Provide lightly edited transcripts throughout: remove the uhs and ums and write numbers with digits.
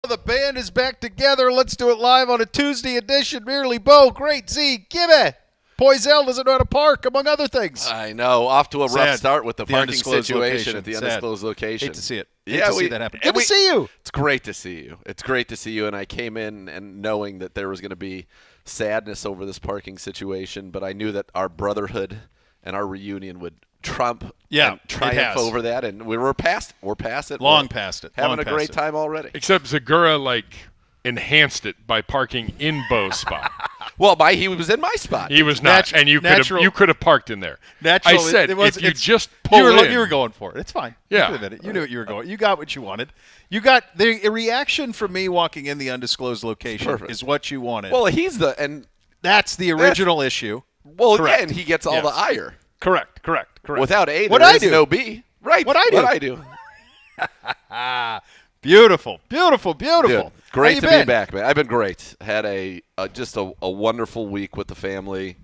The band is back together. Let's do it live on a Tuesday edition. Merely Beau, great Z, gimme. Poisal doesn't know how to park, among other things. I know. Off to a rough start with the parking situation location. at the undisclosed location. Hate to see it. Hate to see that happen. Good to see you. It's great to see you. It's great to see you. And I came in and knowing that there was going to be sadness over this parking situation, but I knew that our brotherhood and our reunion would triumph over that, and we're past it. Long past it. Having a great time already. Except Zagura, enhanced it by parking in Beau's spot. Well, he was in my spot. He was not, and you could have parked in there. Natural, I said, if you just pull in. You were going for it. It's fine. Yeah. You knew what you were going. You got what you wanted. You got the reaction from me walking in the undisclosed location is what you wanted. Well, that's the original issue. Well, correct. And he gets all the ire. Correct. Without A, there is no B. Right. What I do. Beautiful. Dude, great to be back, man. I've been great. Had just a wonderful week with the family,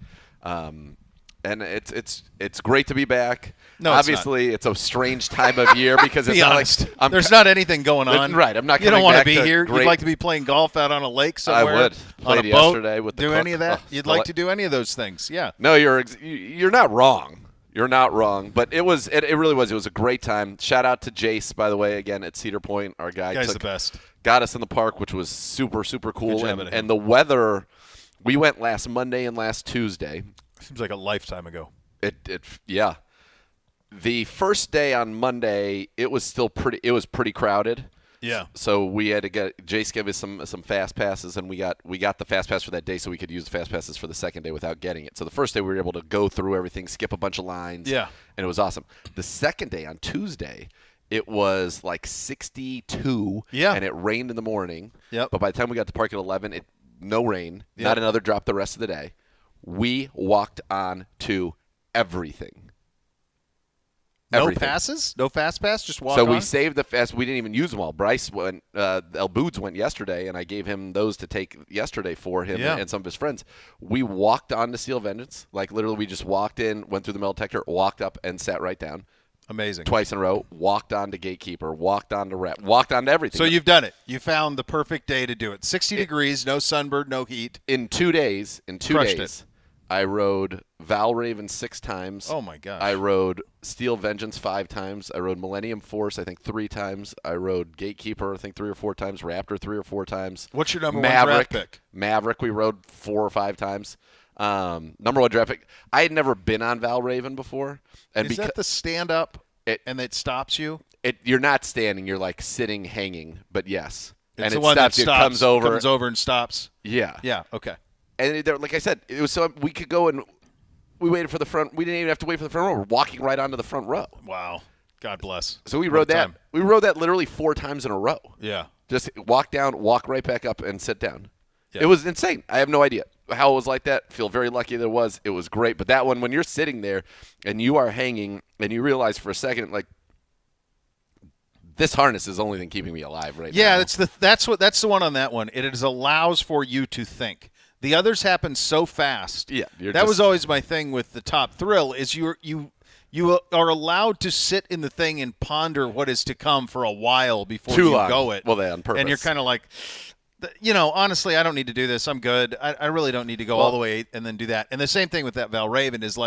and it's great to be back. No, obviously it's a strange time of year because it's not there's not anything going on. Right, I'm not. You don't want to be here. You'd like to be playing golf out on a lake somewhere. I would. On a boat. Yesterday with the do cook. any of that? You'd like to do any of those things? Yeah. No, you're not wrong. You're not wrong, but it really was. It was a great time. Shout out to Jace, by the way, again at Cedar Point. Our guy's the best. Got us in the park, which was super, super cool. And the weather, we went last Monday and last Tuesday. Seems like a lifetime ago. Yeah. The first day on Monday, it was pretty crowded. Yeah. So we had to Jace gave us some fast passes, and we got the fast pass for that day, so we could use the fast passes for the second day without getting it. So the first day we were able to go through everything, skip a bunch of lines. Yeah. And it was awesome. The second day on Tuesday, it was 62. Yeah. And it rained in the morning. Yep. But by the time we got to park at 11, no rain. Yep. Not another drop the rest of the day. We walked on to everything. No passes? No fast pass? Just walk on? So we saved the fast. We didn't even use them all. Bryce went, El Boods went yesterday, and I gave him those to take yesterday for him and some of his friends. We walked on to Seal Vengeance. Literally, we just walked in, went through the metal detector, walked up, and sat right down. Amazing. Twice in a row. Walked on to Gatekeeper. Walked on to Rep. Walked on to everything. So you've done it. You found the perfect day to do it. 60 degrees, no sunburn, no heat. In 2 days. Crushed it. I rode Val Raven 6 times. Oh, my gosh. I rode Steel Vengeance 5 times. I rode Millennium Force, I think, 3 times. I rode Gatekeeper, I think, 3 or 4 times. Raptor 3 or 4 times. What's your number one draft pick? Maverick we rode 4 or 5 times. Number one draft pick. I had never been on Val Raven before. And Is that the stand-up and it stops you? You're not standing. You're sitting, hanging, but yes. It's and the it one stops that you, comes over and stops. Yeah. Yeah, okay. And like I said, it was so we could go and we waited for the front. We didn't even have to wait for the front row. We're walking right onto the front row. Wow. God bless. So we rode that. We rode that literally 4 times in a row. Yeah. Just walk down, walk right back up, and sit down. Yeah. It was insane. I have no idea how it was like that. Feel very lucky that it was. It was great. But that one, when you're sitting there and you are hanging and you realize for a second, this harness is the only thing keeping me alive right now. Yeah, that's the one on that one. It allows for you to think. The others happen so fast. Yeah, that was always my thing with the Top Thrill is you are allowed to sit in the thing and ponder what is to come for a while before you go it. Well, on purpose. And you're kind of like, honestly, I don't need to do this. I'm good. I really don't need to go all the way and then do that. And the same thing with that Val Raven is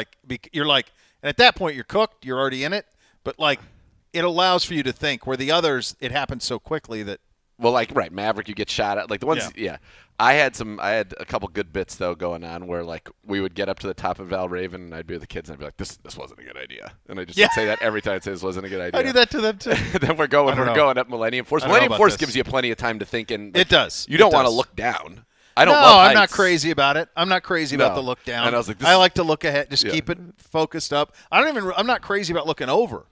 you're and at that point you're cooked. You're already in it. But it allows for you to think. Where the others, it happens so quickly that. Well, right, Maverick, you get shot at. The ones, I had a couple good bits though going on where we would get up to the top of Val Raven and I'd be with the kids and I'd be like, this wasn't a good idea, and I just would say that every time I'd say this wasn't a good idea. I do that to them too. Then we're going up Millennium Force. Millennium Force gives you plenty of time to think, and it does. You don't want to look down. I don't. No, love heights. I'm not crazy about it. I'm not crazy about the look down. And I was like, I like to look ahead, just keep it focused up. I'm not crazy about looking over.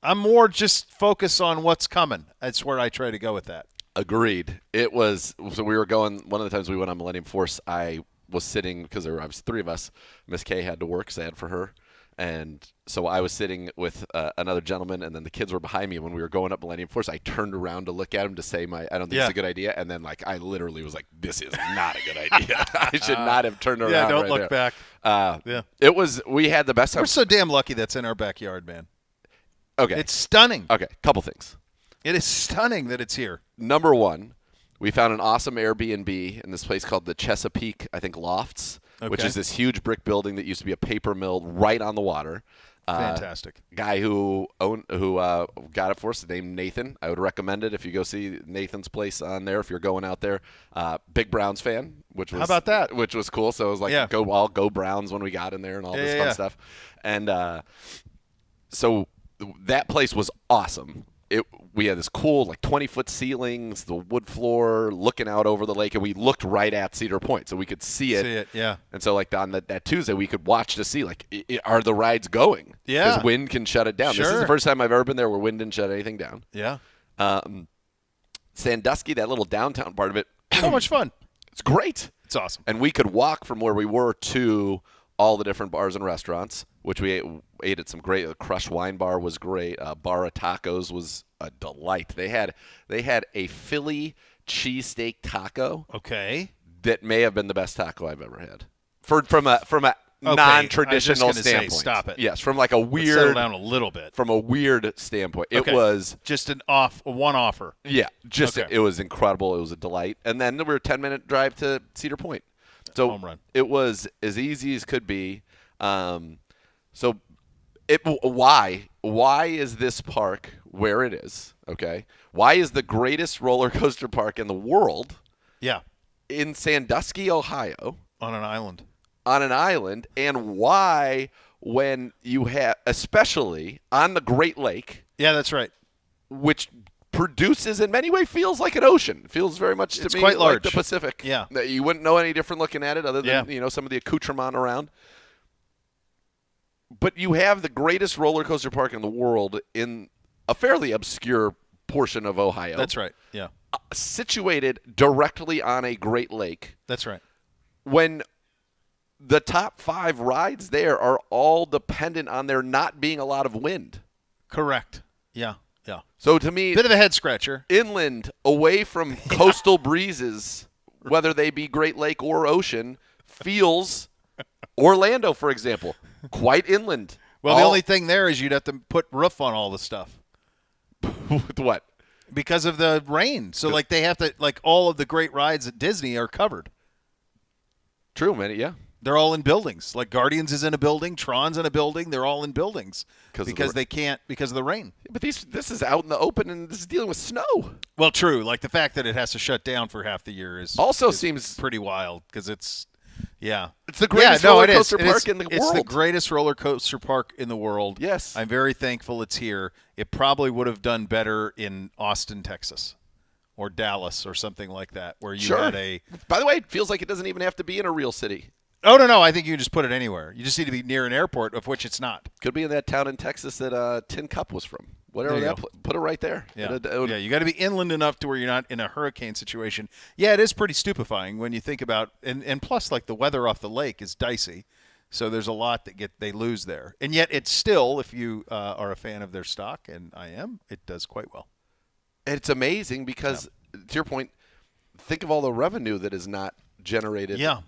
I'm more just focused on what's coming. That's where I try to go with that. Agreed. It was so we were going. One of the times we went on Millennium Force, I was sitting because there were obviously 3 of us. Miss Kay had to work, so I had for her, and so I was sitting with another gentleman, and then the kids were behind me. And when we were going up Millennium Force, I turned around to look at him to say I don't think it's a good idea, and then I literally was like, this is not a good idea. I should not have turned around. Yeah, don't right look there. back. It was. We had the best time. We're so damn lucky that's in our backyard, man. Okay. It's stunning. Okay, couple things. It is stunning that it's here. Number one, We found an awesome Airbnb in this place called the Chesapeake, I think, Lofts, which Okay. is this huge brick building that used to be a paper mill right on the water. Fantastic. Guy who got it for us, named Nathan. I would recommend it if you go see Nathan's place on there. If you're going out there, big Browns fan, which was How about that? Which was cool. So it was like Yeah. go Browns when we got in there and all this fun yeah. stuff. And so that place was awesome. We had this cool 20-foot ceilings, the wood floor, looking out over the lake, and we looked right at Cedar Point, so we could see it. Yeah. And so on that Tuesday, we could watch to see are the rides going? Yeah. Because wind can shut it down. This is Sure. the first time I've ever been there where wind didn't shut anything down. Yeah. Sandusky, that little downtown part of it, So much fun. it's great. It's awesome. And we could walk from where we were to all the different bars and restaurants, which we ate at some great. Crush Wine Bar was great. Bar of Tacos was a delight. They had a Philly cheesesteak taco Okay. that may have been the best taco I've ever had. From a Okay, non-traditional I was just gonna say, standpoint. stop it. Yes, from like a Let's settle weird down a little bit. from a weird standpoint. It Okay. was Just one offer. yeah, just Okay. it was incredible. It was a delight. And then we were a 10-minute drive to Cedar Point. So Home run. it was as easy as could be. Why is this park where it is? Okay, why is the greatest roller coaster park in the world Yeah. in Sandusky, Ohio, On an island. on an island? And why, when you have, especially on the Great Lake, Yeah, that's right. which produces in many ways feels like an ocean. It feels very much to It's me quite like the large. Pacific. Yeah. That you wouldn't know any different looking at it other than Yeah. some of the accoutrement around. But you have the greatest roller coaster park in the world in a fairly obscure portion of Ohio. That's right. Yeah. Situated directly on a Great Lake. That's right. When the top 5 rides there are all dependent on there not being a lot of wind. Correct. Yeah. Yeah. So to me, Bit of a head scratcher. inland, away from coastal breezes, whether they be Great Lake or ocean, feels Orlando, for example, quite inland. Well, the only thing there is you'd have to put roof on all the stuff with what? because of the rain. So, they have to, all of the great rides at Disney are covered. True, man. Yeah. They're all in buildings. Like Guardians is in a building, Tron's in a building. They're all in buildings because they can't because of the rain. But this is out in the open, and this is dealing with snow. Well, true. Like the fact that it has to shut down for half the year is Seems pretty wild because it's the greatest roller coaster park in the It's world. the greatest roller coaster park in the world. Yes. I'm very thankful it's here. It probably would have done better in Austin, Texas, or Dallas, or something like that, where you had a. By the way, it feels like it doesn't even have to be in a real city. Oh no! I think you can just put it anywhere. You just need to be near an airport, of which it's not. Could be in that town in Texas that Tin Cup was from. Whatever There you that, put it right there. Yeah, It would- you got to be inland enough to where you're not in a hurricane situation. Yeah, it is pretty stupefying when you think about, and plus, the weather off the lake is dicey, so there's a lot that they lose there. And yet, it's still, if you are a fan of their stock, and I am, it does quite well. It's amazing because, to your point, think of all the revenue that is not generated. Yeah.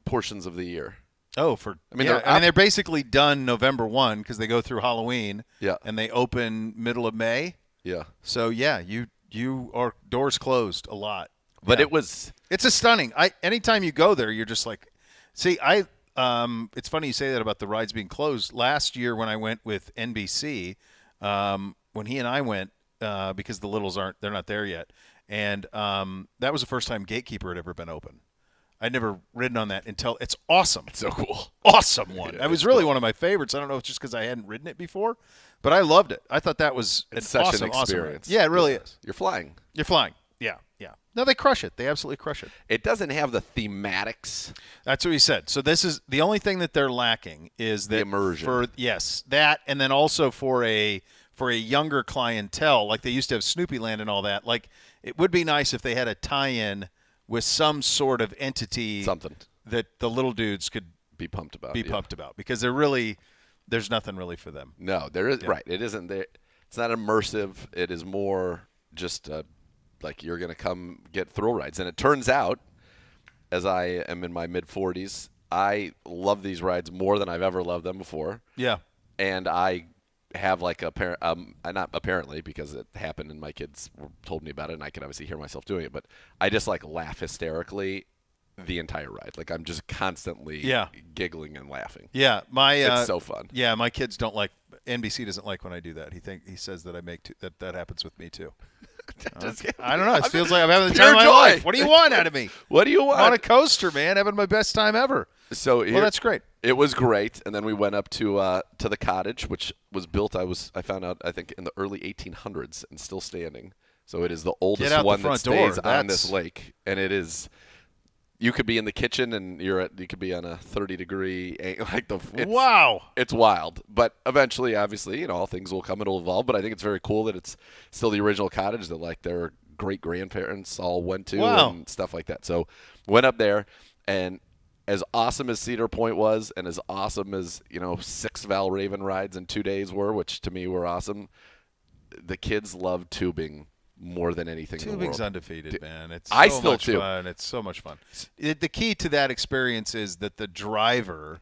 Portions of the year. Oh, they're basically done November 1 because they go through Halloween. Yeah. And they open middle of May. Yeah. So you are doors closed a lot. But Yeah. It's a stunning. Anytime you go there, you're just like, see, it's funny you say that about the rides being closed. Last year when I went with NBC, when he and I went, because the littles they're not there yet, and that was the first time Gatekeeper had ever been open. I'd never ridden on that until it's awesome. So cool. Awesome one. Yeah, it was really one of my favorites. I don't know if it's just because I hadn't ridden it before, but I loved it. I thought that was Such awesome, an awesome experience. ride. Yeah, it really is. You're flying. You're flying. Yeah. No, they crush it. They absolutely crush it. It doesn't have the thematics. That's what he said. So this is the only thing that they're lacking is that immersion. That, and then also for a younger clientele, like they used to have Snoopy Land and all that. Like it would be nice if they had a tie-in with some sort of entity, Something that the little dudes could be pumped about. pumped about, because there's nothing really for them. No, there is right. It isn't there. It's not immersive. It is more just like you're going to come get thrill rides. And it turns out, as I am in my mid-40s, I love these rides more than I've ever loved them before. Yeah. And I have like not apparently because it happened and my kids told me about it and I can obviously hear myself doing it, but I just like laugh hysterically the entire ride. Like I'm just constantly giggling and laughing. Yeah, it's so fun. Yeah, my kids don't like. NBC doesn't like when I do that. He says that I make that happens with me too. I don't know. It feels like I'm having the time of my life. What do you want out of me? What do you want? I'm on a coaster, man. Having my best time ever. So that's great. It was great, and then we went up to the cottage, which was built. I found out I think in the early 1800s and still standing. So it is the oldest one that stays on this lake, and it is. You could be in the kitchen and you could be on a 30-degree wow. It's wild, but eventually, obviously, all things will come. It'll evolve. But I think it's very cool that it's still the original cottage that like their great grandparents all went to and stuff like that. So went up there, and as awesome as Cedar Point was, and as awesome as 6 Valraven rides in 2 days were, which to me were awesome, the kids loved tubing more than anything in the world. Tubing's undefeated, man. It's I so still much too. fun. It's so much fun. The key to that experience is that the driver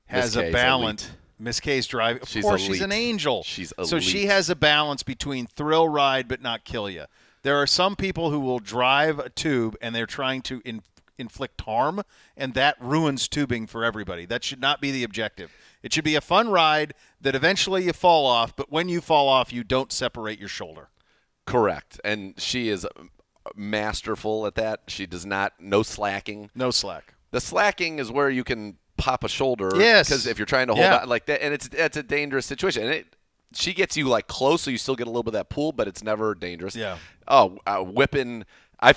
has a balance. Miss K's driving. Of course, she's an angel. She's elite. So she has a balance between thrill ride but not kill you. There are some people who will drive a tube and they're trying to inflict harm, and that ruins tubing for everybody. That should not be the objective. It should be a fun ride that eventually you fall off, but when you fall off, you don't separate your shoulder. Correct. And she is masterful at that. She does not – no slacking. No slack. The slacking is where you can pop a shoulder. Yes. Because if you're trying to hold on like that – and it's a dangerous situation. And she gets you like close so you still get a little bit of that pull, but it's never dangerous. Yeah. Oh, whipping – I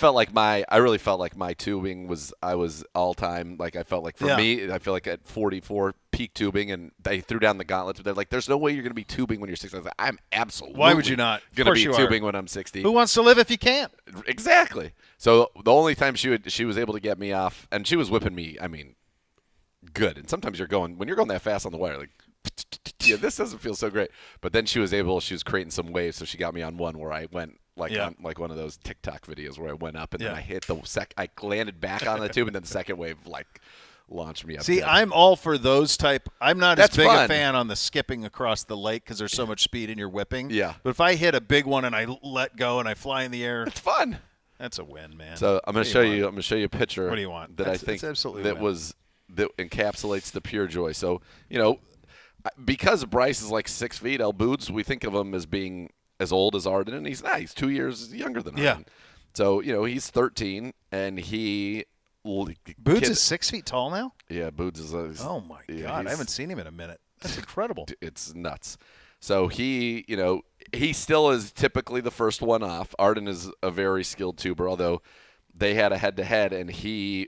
really felt like my tubing was all time. Like I felt like for me, I feel like at 44 peak tubing, and they threw down the gauntlets. But they're like, "There's no way you're going to be tubing when you're 60." I was like, "I'm absolutely. Why would you not going to be tubing when I'm 60? Who wants to live if you can't?" Exactly. So the only time she was able to get me off, and she was whipping me. I mean, good. And sometimes when you're going that fast on the wire, like. Yeah, this doesn't feel so great. But then she was creating some waves, so she got me on one where I went on like one of those TikTok videos where I went up and then I hit I landed back on the tube, and then the second wave launched me up. See, there. I'm all for those type. I'm not as big fun. a fan on the skipping across the lake because there's so much speed in your whipping. Yeah. But if I hit a big one and I let go and I fly in the air, it's fun. That's a win, man. So I'm going to show you. I'm going to show you a picture. What do you want? I think that encapsulates the pure joy. So because Bryce is like 6 feet, El Boots, we think of him as being as old as Arden, and he's not. He's 2 years younger than Arden. Yeah. So, he's 13, and Boots is 6 feet tall now? Yeah, Boots is. Oh, my God. I haven't seen him in a minute. That's incredible. It's nuts. So he still is typically the first one off. Arden is a very skilled tuber, although they had a head-to-head, and she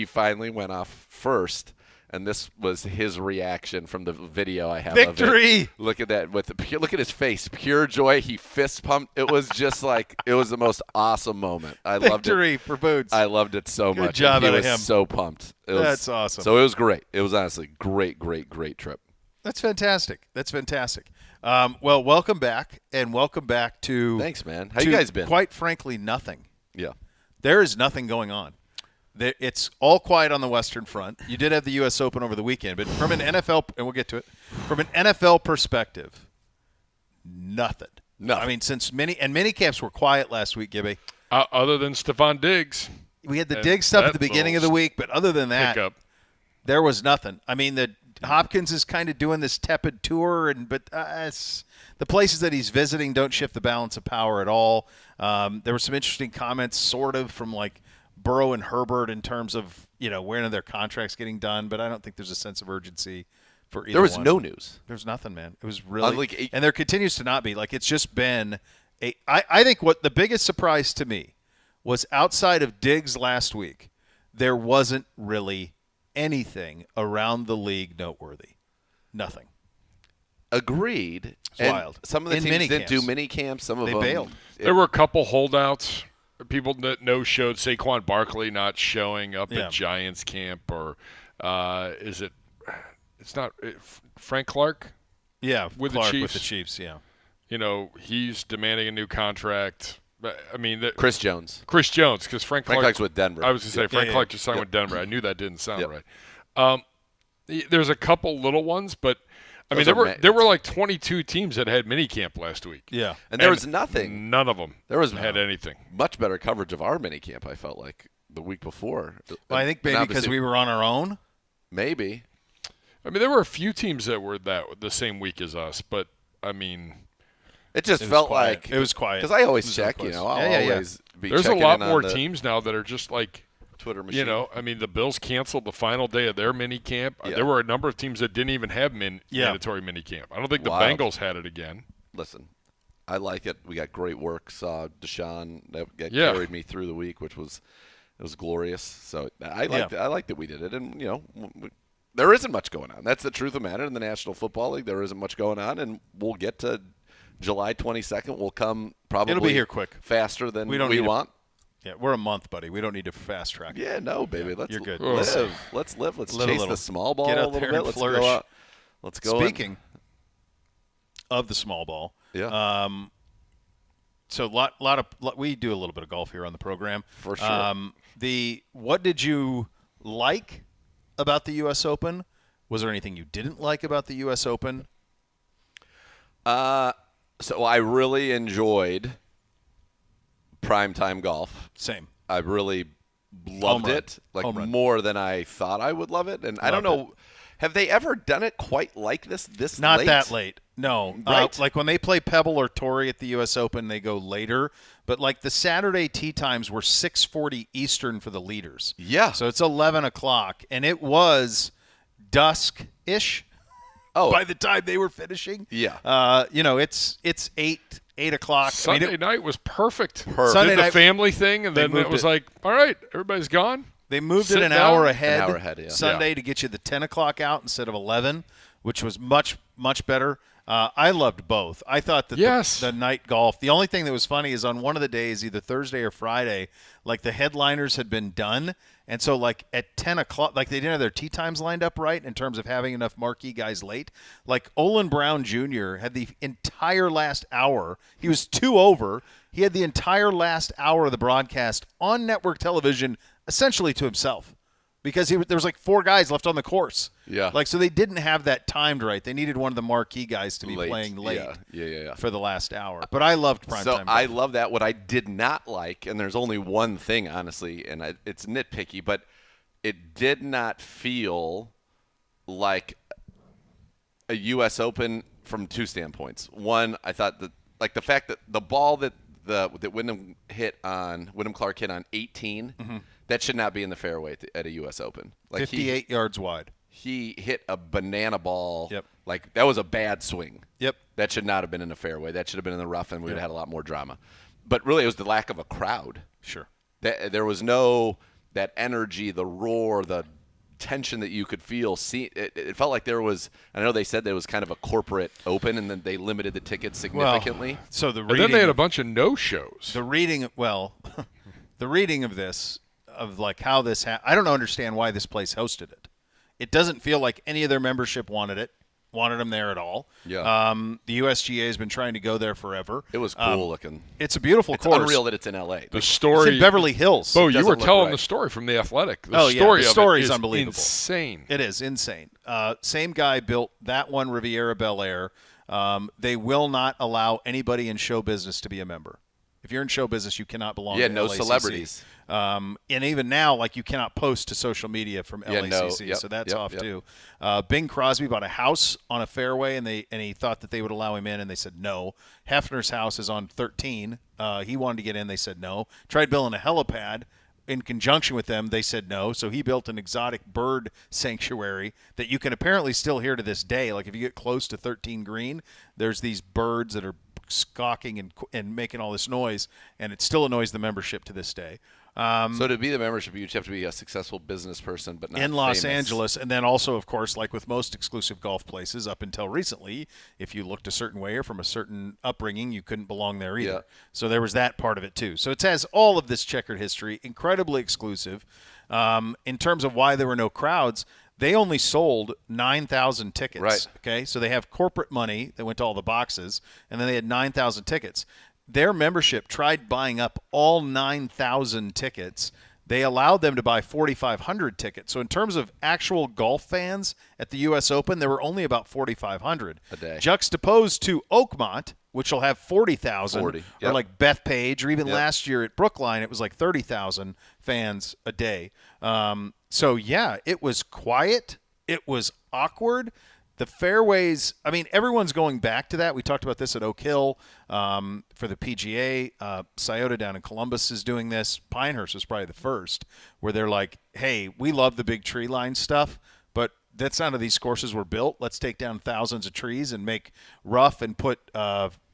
finally went off first. And this was his reaction from the video I have. Victory! Of it. Look at that! Look at his face, pure joy. He fist pumped. It was just it was the most awesome moment. I loved it. Victory for Boots. I loved it so much. Good job out of him. He was so pumped. That's awesome. So it was great. It was honestly great trip. That's fantastic. Well, welcome back, and welcome back to. Thanks, man. How you guys been? Quite frankly, nothing. Yeah. There is nothing going on. It's all quiet on the Western Front. You did have the U.S. Open over the weekend, but from an NFL, and we'll get to it, from an NFL perspective, nothing. I mean, since many camps were quiet last week, Gibby. Other than Stephon Diggs. We had the Diggs stuff at the beginning of the week, but other than that, there was nothing. I mean, Hopkins is kind of doing this tepid tour, but the places that he's visiting don't shift the balance of power at all. There were some interesting comments, sort of, from Burrow and Herbert in terms of when their contracts getting done, but I don't think there's a sense of urgency for either. There was one. no news. There's nothing, man. It was really, and there continues to not be. It's just been I think what the biggest surprise to me was outside of Diggs last week, there wasn't really anything around the league noteworthy. Nothing. Agreed. It's wild. Some of the teams didn't do mini camps. Some of them bailed. There were a couple holdouts. People that showed Saquon Barkley not showing up at Giants camp, or is it? It's not Frank Clark. Yeah, with Clark the Chiefs. With the Chiefs, yeah. He's demanding a new contract. I mean, Chris Jones, because Frank Clark's with Denver. I was going to say Frank Clark just signed with Denver. I knew that didn't sound right. There's a couple little ones, but I mean, there were like 22 teams that had mini camp last week. Yeah. And there was nothing. None of them had anything. Much better coverage of our mini camp, I felt like, the week before. Well, I think maybe because we were on our own. Maybe. I mean, there were a few teams that were the same week as us, but, I mean. It just felt like. It was quiet. Because I always check, I'll always be There's a checking lot in more on teams now that are just like. Twitter machine. I mean, the Bills canceled the final day of their mini camp. Yeah. There were a number of teams that didn't even have mandatory mini camp. I don't think the Bengals had it again. Listen, I like it. We got great work. Saw Deshaun that carried me through the week, which was glorious. So I liked that we did it, and there isn't much going on. That's the truth of the matter in the National Football League. There isn't much going on, and we'll get to July 22nd. We'll come probably. It'll be here quick, faster than we want. Yeah, we're a month, buddy. We don't need to fast track. Yeah, no, baby. Let's You're good. live. Let's live. Let's chase the small ball Get out a little there bit. and Let's flourish. go out. Let's go. Speaking of the small ball, yeah. So we do a little bit of golf here on the program For sure. What did you like about the U.S. Open? Was there anything you didn't like about the U.S. Open? So I really enjoyed primetime golf. Same. I really loved it, more than I thought I would love it. And I don't know, have they ever done it quite like this Not late? that late. No. Right? Like when they play Pebble or Torrey at the U.S. Open, they go later. But like the Saturday tee times were 6:40 Eastern for the leaders. Yeah. So it's 11 o'clock, and it was dusk-ish by the time they were finishing. Yeah. It's 8 o'clock. Sunday night was perfect. Sunday Did the night, family thing, and then it was like, all right, everybody's gone. They moved Sit it an down. hour ahead. An hour ahead, yeah. Sunday to get you the 10 o'clock out instead of 11, which was much, much better. I loved both. I thought that the night golf, the only thing that was funny is on one of the days, either Thursday or Friday, like the headliners had been done. And so like at 10 o'clock, like they didn't have their tee times lined up right in terms of having enough marquee guys late. Like Olin Brown Jr. had the entire last hour. He was 2 over. He had the entire last hour of the broadcast on network television essentially to himself because there was like 4 guys left on the course. Yeah. Like, so they didn't have that timed right. They needed one of the marquee guys to be playing late for the last hour. But I loved primetime. So I love that. What I did not like, and there's only one thing, honestly, and it's nitpicky, but it did not feel like a U.S. Open from 2 standpoints. One, I thought that, like the fact that the ball that Wyndham Clark hit on 18, that should not be in the fairway at a U.S. Open. Like 58 yards wide. He hit a banana ball. Yep. Like that was a bad swing. Yep. That should not have been in the fairway. That should have been in the rough, and we would have had a lot more drama. But really, it was the lack of a crowd. Sure. There was no that energy, the roar, the tension that you could feel. It felt like there was. I know they said there was kind of a corporate open, and then they limited the tickets significantly. Well, so and then they had a bunch of no-shows. The reading of this, of like how this I don't understand why this place hosted it. It doesn't feel like any of their membership wanted them there at all. Yeah. The USGA has been trying to go there forever. It was cool looking. It's a beautiful it's course. Unreal that it's in L.A. The story. It's in Beverly Hills. Bo, you were telling the story from The Athletic. The story is of unbelievable. Insane. It is insane. Same guy built that one, Riviera Bel Air. They will not allow anybody in show business to be a member. If you're in show business, you cannot belong to no LACC. celebrities. And even now, like you cannot post to social media from LACC, so that's off too. Bing Crosby bought a house on a fairway, and he thought that they would allow him in, and they said no. Hefner's house is on 13. He wanted to get in, they said no. Tried building a helipad in conjunction with them, they said no. So he built an exotic bird sanctuary that you can apparently still hear to this day. Like if you get close to 13 green, there's these birds that are squawking and making all this noise, and it still annoys the membership to this day. So to be the membership, you just have to be a successful business person, but not in Los famous. Angeles. And then also, of course, like with most exclusive golf places up until recently, if you looked a certain way or from a certain upbringing, you couldn't belong there either. Yeah. So there was that part of it too. So it has all of this checkered history, incredibly exclusive. In terms of why there were no crowds, they only sold 9,000 tickets. Right. Okay, so they have corporate money that went to all the boxes, and then they had 9,000 tickets. Their membership tried buying up all 9,000 tickets. they allowed them to buy 4,500 tickets. So in terms of actual golf fans at the U.S. Open, there were only about 4,500 a day, juxtaposed to Oakmont, which will have 40,000, 40, or like Bethpage, or even Yep. last year at Brookline, it was like 30,000 fans a day. So yeah, it was quiet. It was awkward. The fairways, I mean, everyone's going back to that. We talked about this at Oak Hill for the PGA. Scioto down in Columbus is doing this. Pinehurst was probably the first, where they're like, hey, we love the big tree line stuff, but that's not how these courses were built. Let's take down thousands of trees and make rough and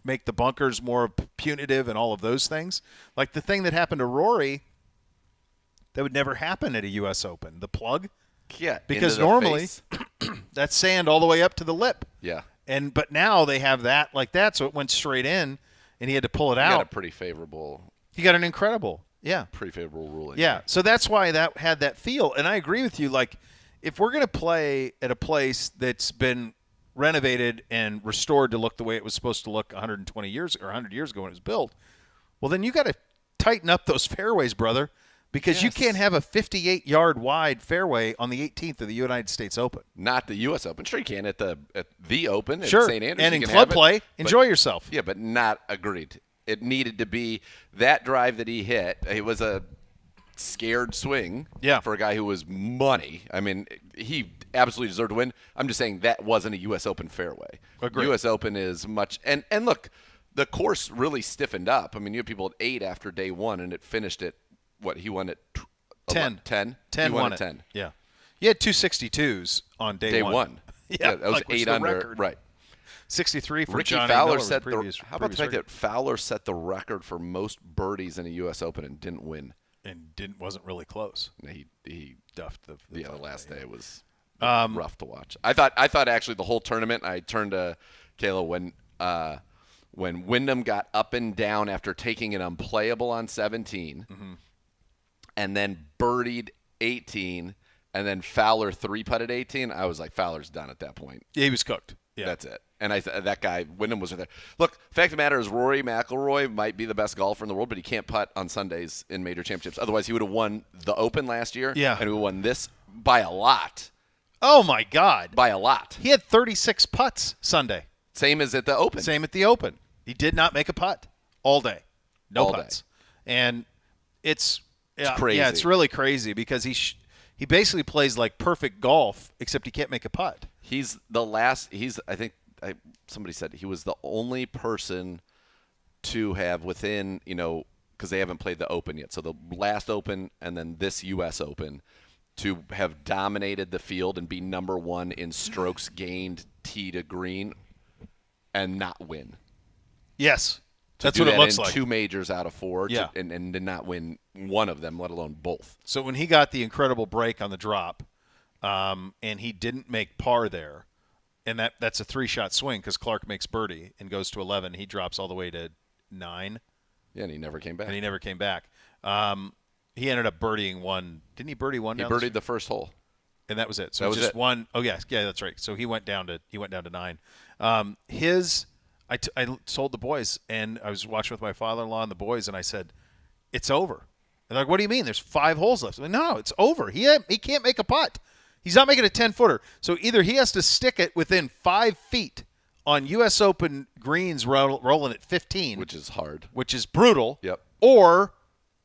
make the bunkers more punitive and all of those things. Like the thing that happened to Rory that would never happen at a U.S. Open, the plug. Yeah, Because into the normally face. that's sand all the way up to the lip. Yeah. But now they have that like that, so it went straight in, and he had to pull it He out. got a pretty favorable an incredible, ruling. yeah. So that's why that had that feel, and I agree with you. Like, if we're gonna play at a place that's been renovated and restored to look the way it was supposed to look 120 years or 100 years ago when it was built, well, then you got to tighten up those fairways, brother. Because you can't have a 58-yard wide fairway on the 18th of the United States Open. Not the U.S. Open. Sure, you can at the Open at Sure, St. Andrews. and you in can club have it, play, but- enjoy yourself. Yeah, but not agreed. It needed to be that drive that he hit. It was a scared swing for a guy who was money. I mean, he absolutely deserved to win. I'm just saying that wasn't a U.S. Open fairway. Agreed. U.S. Open is much – and look, the course really stiffened up. I mean, you had people at 8 after day 1, and it finished at what? He won at 10. 10? 10 He won at it. 10. Yeah. He had 262s on day one. Yeah, that was like, which 8 is the under. record. Right. 63 for Ricky Johnny Fowler Miller set previous, how about the fact previous that Fowler set the record for most birdies in a U.S. Open and didn't win? and wasn't really close. He Duffed the the last day was rough to watch. I thought actually the whole tournament. I turned to Kayla when Wyndham got up and down after taking an unplayable on 17, and then birdied 18, and then Fowler 3-putted 18. I was like, Fowler's done at that point. Yeah, he was cooked. Yeah. That's it. And that guy, Wyndham, was there. Look, fact of the matter is Rory McIlroy might be the best golfer in the world, but he can't putt on Sundays in major championships. Otherwise, he would have won the Open last year, Yeah. and he would have won this by a lot. Oh, my God. By a lot. He had 36 putts Sunday. Same as at the Open. Same at the Open. He did not make a putt all day. No All putts. And it's crazy. Yeah, it's really crazy because he basically plays like perfect golf, except he can't make a putt. He's the last. I think somebody said he was the only person to have within, because they haven't played the Open yet. So the last Open and then this U.S. Open to have dominated the field and be number one in strokes gained tee to green and not win. Yes. That's Do what it that looks in like. 2 majors out of 4 Yeah. and did not win one of them, let alone both. So when he got the incredible break on the drop, and he didn't make par there, and that's a 3-shot swing because Clark makes birdie and goes to 11. He drops all the way to 9. Yeah, and he never came back. And he never came back. He ended up birdieing one. Didn't he birdie one? He down birdied the first hole. and that was it. So That it was was just it. one. Oh yeah, that's right. So he went down to 9. I told the boys, and I was watching with my father-in-law and the boys, and I said, "It's over." They're like, "What do you mean? There's 5 holes left." I'm like, "No, it's over. He can't make a putt. He's not making a 10-footer. So either he has to stick it within 5 feet on U.S. Open greens rolling at 15, Which is hard. which is brutal. Yep. Or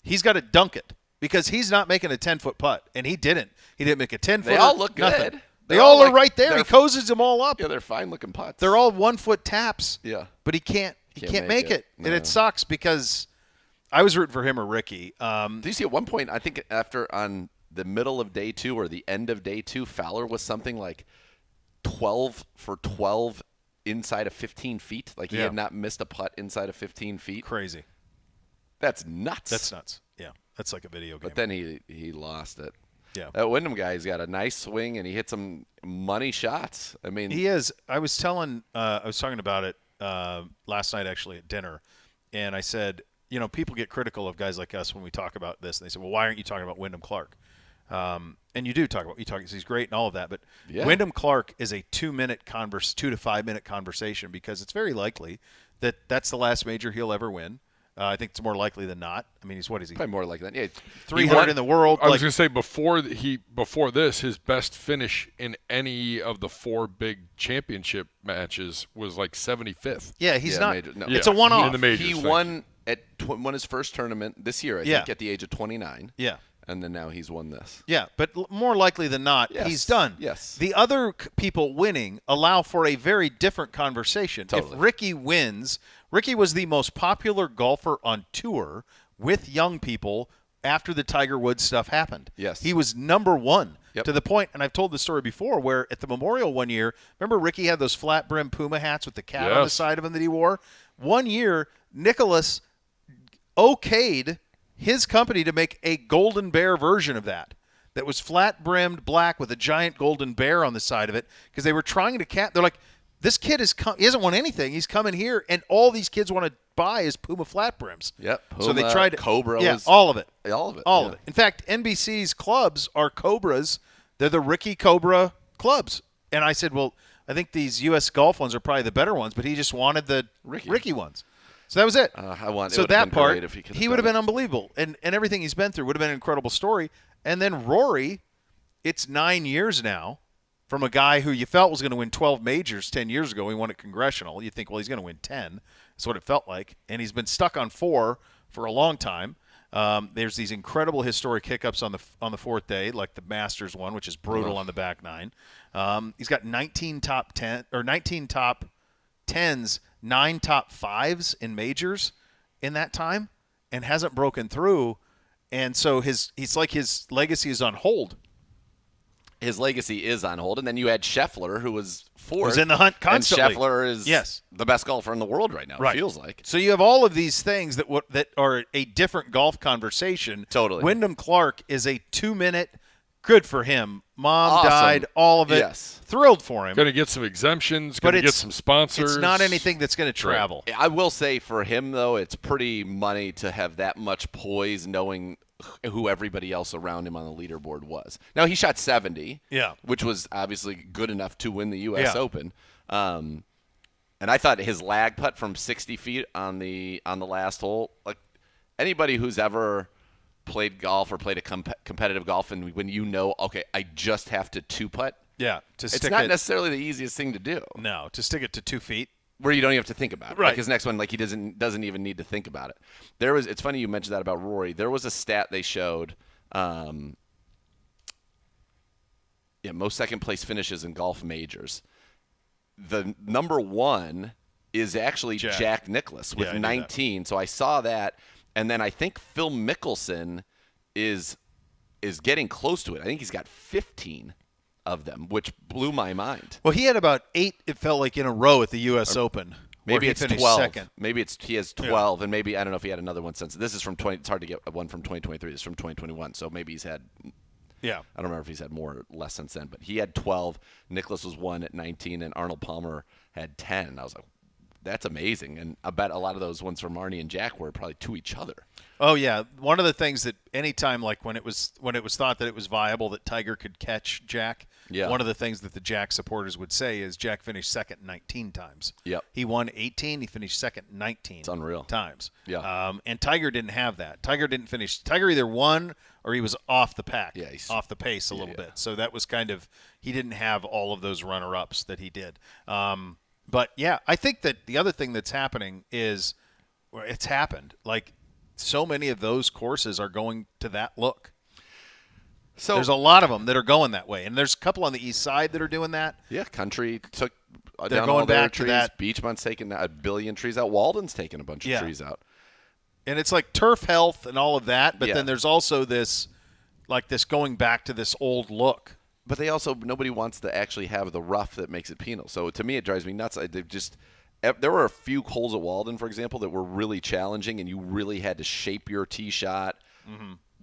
he's got to dunk it because he's not making a 10-foot putt, and he didn't. He didn't make a 10-footer. They all look good. Nothing. They They're all all are like- right there. He they're- coases them all up. Yeah, they're fine-looking putts. They're all 1-foot taps. Yeah. But he can't Can't make make it. it. And No. it sucks because I was rooting for him or Ricky. Do you see at one point, I think after on the middle of day 2 or the end of day 2, Fowler was something like 12 for 12 inside of 15 feet? Like he Yeah. had not missed a putt inside of 15 feet? Crazy. That's nuts. That's nuts. Yeah. That's like a video game. But then he lost it. Yeah. That Wyndham guy's got a nice swing, and he hit some money shots. I mean, He is. I was talking about it last night actually at dinner, and I said, people get critical of guys like us when we talk about this, and they said, well, why aren't you talking about Wyndham Clark? And you do talk about. He's great and all of that, but Yeah. Wyndham Clark is a 2 to 5 minute conversation because it's very likely that that's the last major he'll ever win. I think it's more likely than not. I mean, what is he? Probably more like that. Yeah, 300 in the world. I was going to say before this, his best finish in any of the 4 big championship matches was like 75th. Yeah, he's not. No. It's a one-off. In the majors, He won his first tournament this year, I think, at the age of 29. Yeah. And then now he's won this. Yeah, but more likely than not, he's done. Yes. The other people winning allow for a very different conversation. Totally. If Ricky wins, Ricky was the most popular golfer on tour with young people after the Tiger Woods stuff happened. Yes. He was number 1 Yep. to the point, and I've told this story before, where at the Memorial one year, remember Ricky had those flat brim Puma hats with the cat on the side of him that he wore? One year, Nicholas okayed his company to make a golden bear version of that was flat-brimmed black with a giant golden bear on the side of it, because they were trying to they're like, this kid he hasn't won anything. He's coming here, and all these kids want to buy is Puma flat brims. Yep. Puma, so they tried Cobra. Yeah, all of it. All of it. All of it. In fact, NBC's clubs are Cobras. They're the Ricky Cobra clubs. And I said, well, I think these U.S. golf ones are probably the better ones, but he just wanted the Ricky ones. So that was it. So that part, he would have been unbelievable. And everything he's been through would have been an incredible story. And then Rory, it's 9 years now from a guy who you felt was going to win 12 majors 10 years ago. He won at Congressional. You think, well, he's going to win 10. That's what it felt like. And he's been stuck on 4 for a long time. There's these incredible historic hiccups on the 4th day, like the Masters one, which is brutal on the back 9. He's got 19 top 10s, 9 top 5s in majors in that time, and hasn't broken through. And so his legacy is on hold. His legacy is on hold. And then you had Scheffler, who was 4th. Was in the hunt constantly. And Scheffler is the best golfer in the world right now, it feels like. So you have all of these things that are a different golf conversation. Totally. Wyndham Clark is a 2-minute, good for him. Mom Awesome. died, all of it. Yes. Thrilled for him. Going to get some exemptions, going to get some sponsors. It's not anything that's going to travel. I will say for him, though, it's pretty money to have that much poise knowing who everybody else around him on the leaderboard was. Now, he shot 70, which was obviously good enough to win the U.S. Open. And I thought his lag putt from 60 feet on the last hole, like anybody who's ever played golf or played a competitive golf, and when you know, okay, I just have to 2-putt. Yeah. It's not necessarily the easiest thing to do. No, to stick it to 2 feet. Where you don't even have to think about it. Right. Like his next one, like he doesn't even need to think about it. It's funny you mentioned that about Rory. There was a stat they showed. Most second place finishes in golf majors. The number 1 is actually Jack Nicklaus with 19. So I saw that, and then I think Phil Mickelson is getting close to it. I think he's got 15 of them, which blew my mind. Well, he had about 8, it felt like, in a row at the U.S. Open. Maybe it's 12. Second. Maybe he has 12, and maybe, I don't know if he had another one since. This is from 20. It's hard to get one from 2023. This is from 2021, so maybe he's had. Yeah. I don't remember if he's had more or less since then, but he had 12. Nicholas was 1 at 19, and Arnold Palmer had 10. I was like, that's amazing. And I bet a lot of those ones from Arnie and Jack were probably to each other. Oh, yeah. One of the things that anytime, like when it was thought that it was viable that Tiger could catch Jack, one of the things that the Jack supporters would say is Jack finished second 19 times. Yep. He won 18. He finished second 19 it's unreal. times. Yeah. And Tiger didn't have that. Tiger either won or he was off the pack, off the pace a little bit. So that was kind of – he didn't have all of those runner-ups that he did. But, yeah, I think that the other thing that's happening is it's happened. Like, so many of those courses are going to that look. So there's a lot of them that are going that way. And there's a couple on the east side that are doing that. Yeah, Country took They're down going all their back to trees. that. Beachmont's taking a billion trees out. Walden's taking a bunch of trees out. And it's like turf health and all of that. But Yeah. then there's also this going back to this old look. But nobody wants to actually have the rough that makes it penal. So to me, it drives me nuts. There were a few holes at Walden, for example, that were really challenging, and you really had to shape your tee shot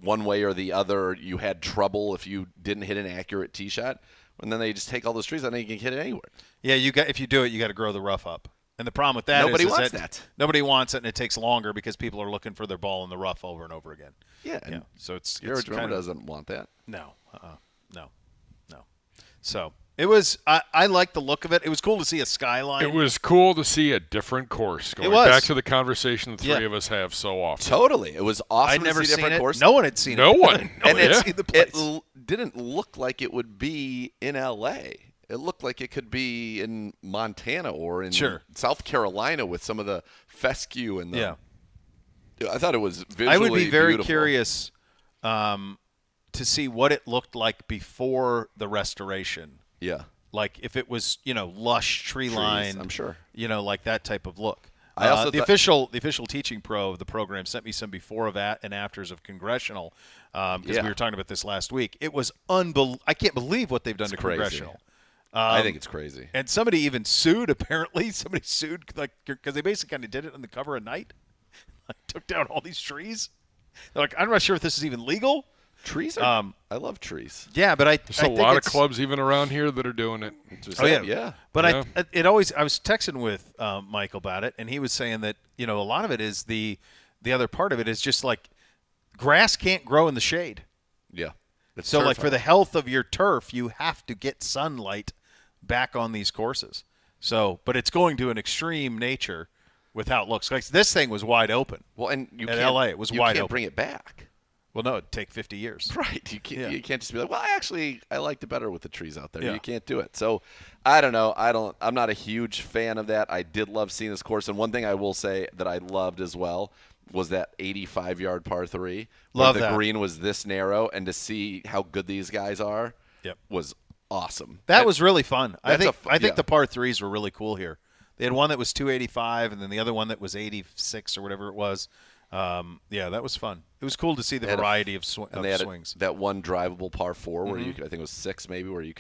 one way or the other. You had trouble if you didn't hit an accurate tee shot. And then they just take all those trees out and you can hit it anywhere. Yeah, if you do it, you got to grow the rough up. And the problem with that Nobody is wants that that. nobody wants it, and it takes longer because people are looking for their ball in the rough over and over again. Yeah. So it's Your drummer doesn't want that. No. No. So It was. I liked the look of it. It was cool to see a skyline. It was cool to see a different course. Going was. back to the conversation the three of us have so often. Totally. It was awesome I'd never to see a seen different it. course. No one had seen No it. one. And Yeah. had seen the place. It didn't look like it would be in L.A. It looked like it could be in Montana or in South Carolina with some of the fescue and the. Yeah. I thought it was visually I would be very beautiful. curious to see what it looked like before the restoration. Yeah. Like if it was, lush tree line. I'm sure. Like that type of look. I also the official teaching pro of the program sent me some before of at and afters of congressional because we were talking about this last week. It was I can't believe what they've done to crazy. congressional. I think it's crazy. And somebody even sued. Apparently, somebody sued because they basically kind of did it on the cover of Night. Took down all these trees. They're like, I'm not sure if this is even legal. Trees are. I love trees. Yeah, but There's a lot of clubs even around here that are doing it. Yeah. But I was texting with Mike about it, and he was saying that a lot of it is the other part of it is just like grass can't grow in the shade. Yeah. So like for the health of your turf, you have to get sunlight back on these courses. So, but it's going to an extreme nature with how it looks. Like this thing was wide open. Well, and in LA, it was wide open. You can't bring it back. Well, no, it'd take 50 years. Right. You can't. You can't just be like, well, I liked it better with the trees out there. Yeah. You can't do it. So, I don't know. I'm not a huge fan of that. I did love seeing this course, and one thing I will say that I loved as well was that 85-yard par 3. Love where that. The green was this narrow, and to see how good these guys are was awesome. That was really fun. I think yeah. the par 3s were really cool here. They had one that was 285, and then the other one that was 86 or whatever it was. That was fun. It was cool to see the variety of swings. And they had that one drivable par 4 where you could, I think it was 6 maybe, where you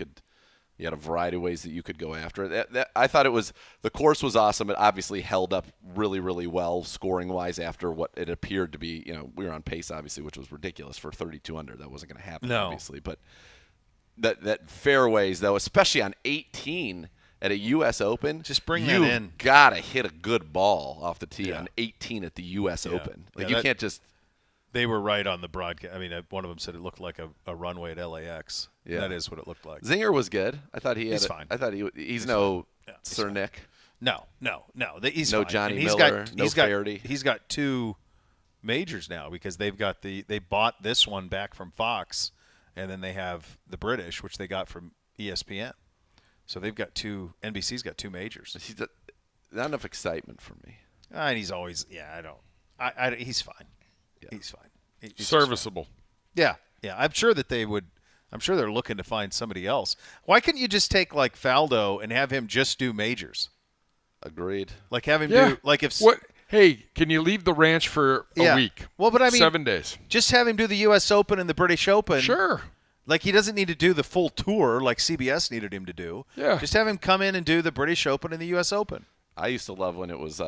had a variety of ways that you could go after it. I thought the course was awesome. It obviously held up really, really well scoring-wise after what it appeared to be. We were on pace, obviously, which was ridiculous for 32 under. That wasn't going to happen, obviously. But that fairways, though, especially on 18 at a U.S. Open, just bring that in. You've got to hit a good ball off the tee on 18 at the U.S. Open. Like you can't just. They were right on the broadcast. I mean, one of them said it looked like a runway at LAX. Yeah. That is what it looked like. Zinger was good. I thought he's fine. I thought he's no Sir fine. Nick. No. He's no fine. Johnny he's Miller. No Faraday. He's got 2 majors now because they bought this one back from Fox, and then they have the British, which they got from ESPN. So they've got 2. NBC's got 2 majors. Not enough excitement for me. And he's always he's fine. Yeah. He's fine. He's serviceable. Yeah. I'm sure that they would. I'm sure they're looking to find somebody else. Why couldn't you just take like Faldo and have him just do majors? Agreed. Like have him do like if what? Hey, can you leave the ranch for a week? Well, but I mean 7 days. Just have him do the U.S. Open and the British Open. Sure. Like he doesn't need to do the full tour like CBS needed him to do. Yeah. Just have him come in and do the British Open and the U.S. Open. I used to love when it was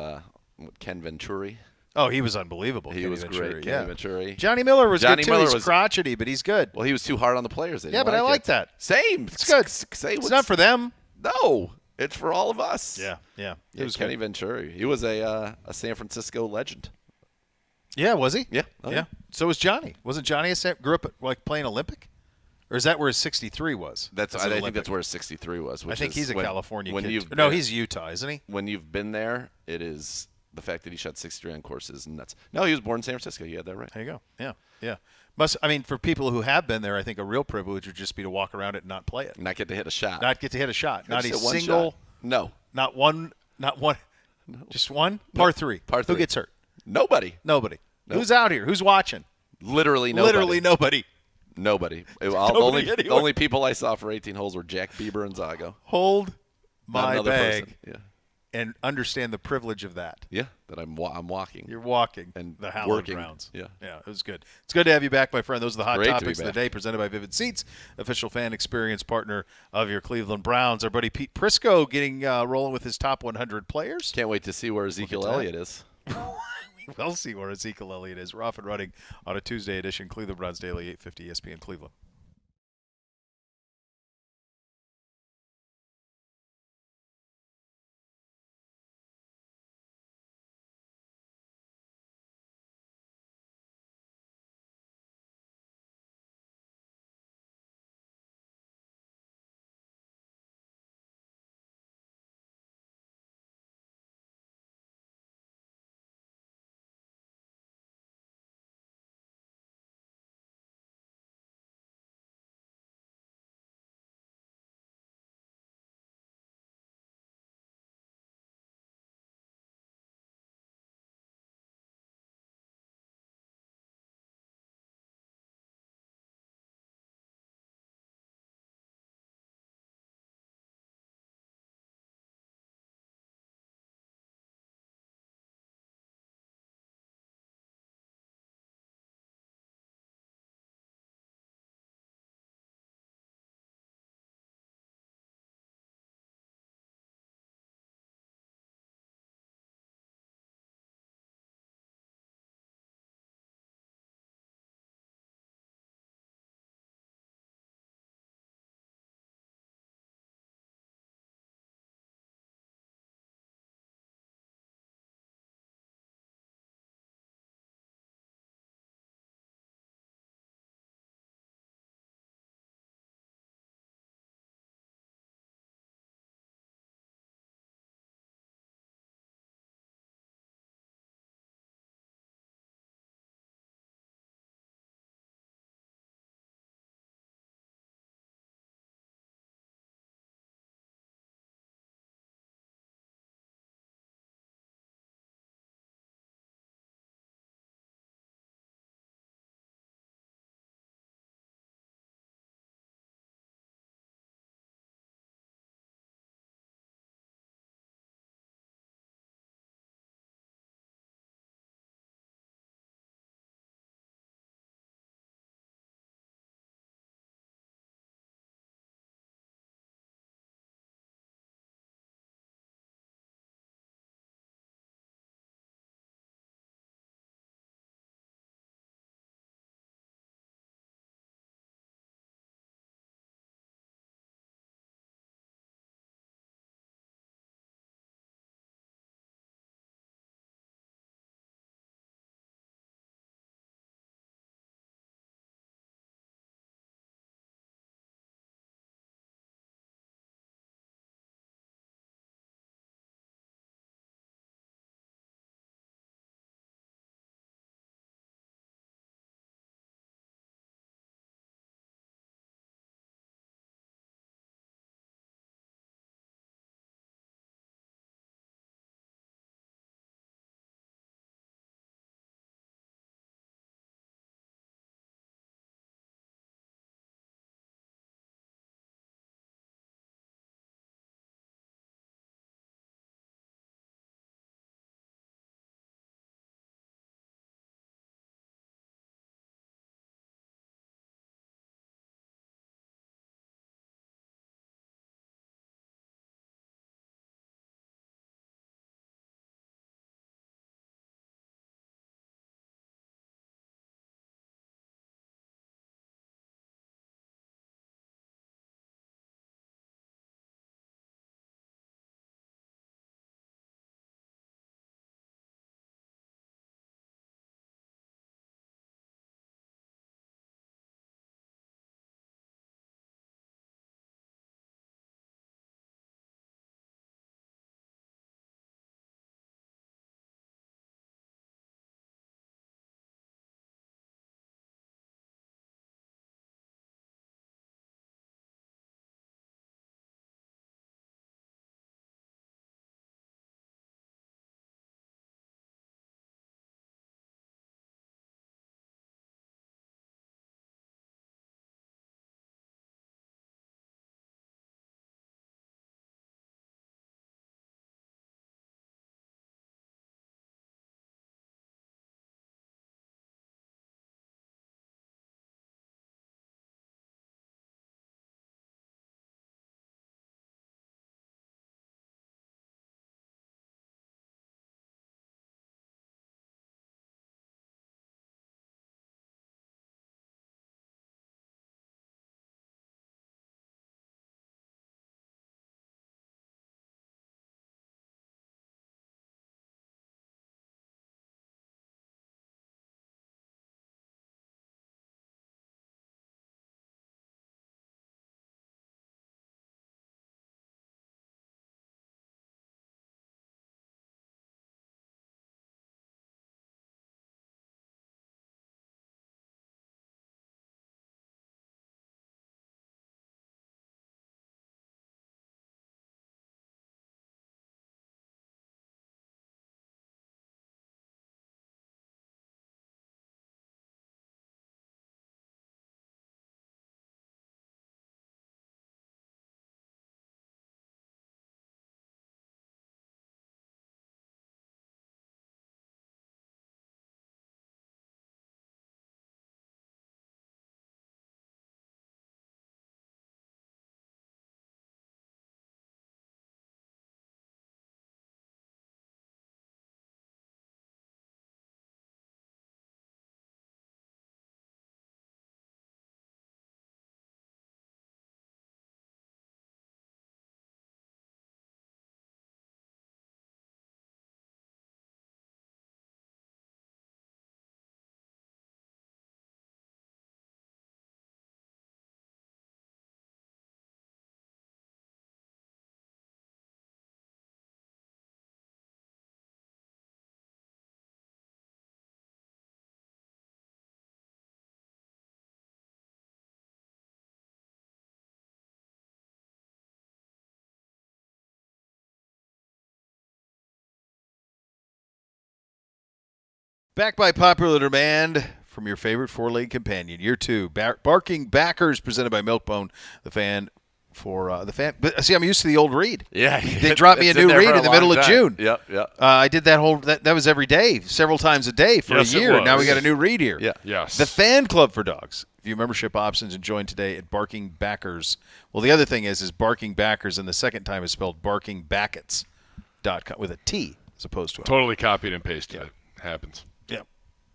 Ken Venturi. Oh, he was unbelievable. He was great. Kenny Venturi. Johnny Miller was good too. He's crotchety, but he's good. Well, he was too hard on the players. Yeah, but I like that. Same. It's good. It's not for them. No, it's for all of us. Yeah. It was Kenny Venturi. He was a San Francisco legend. Yeah, was he? Yeah. Yeah. So was Johnny. Wasn't Johnny grew up like playing Olympic? Or is that where his 63 was? I think that's where his 63 was. I think he's a California kid. No, he's Utah, isn't he? When you've been there, it is the fact that he shot 63 on courses and nuts. No, he was born in San Francisco. You had that right. There you go. Yeah. For people who have been there, I think a real privilege would just be to walk around it and not play it. Not get to hit a shot. Not a single. Shot. No. Not one. No. Just one. Par 3. Who gets hurt? Nobody. Nope. Who's out here? Who's watching? Literally nobody. Nobody. The only people I saw for 18 holes were Jack Bieber and Zago. Hold my bag. Person. Yeah. And understand the privilege of that. Yeah, that I'm walking. You're walking and the hallowed working. grounds. Yeah, it was good. It's good to have you back, my friend. Those are the hot Great topics of the day, presented by Vivid Seats, official fan experience partner of your Cleveland Browns. Our buddy Pete Prisco getting rolling with his top 100 players. Can't wait to see where Ezekiel Elliott is. We'll see where Ezekiel Elliott is. We're off and running on a Tuesday edition. Cleveland Browns Daily, 850 ESPN Cleveland. Back by popular demand from your favorite four-legged companion. Year 2, Barking Backers, presented by Milkbone, the fan for the fan. But see, I'm used to the old read. Yeah, They dropped me a new read in the middle of June. Yep. I did that that was every day, several times a day for Yes, a it year. was. Now we got a new read here. Yeah. Yes. The Fan Club for Dogs. View membership options and join today at Barking Backers. Well, the other thing is Barking Backers, and the second time is spelled barkingbackets.com with a T as opposed to a. Totally copied and pasted. It happens. Yeah.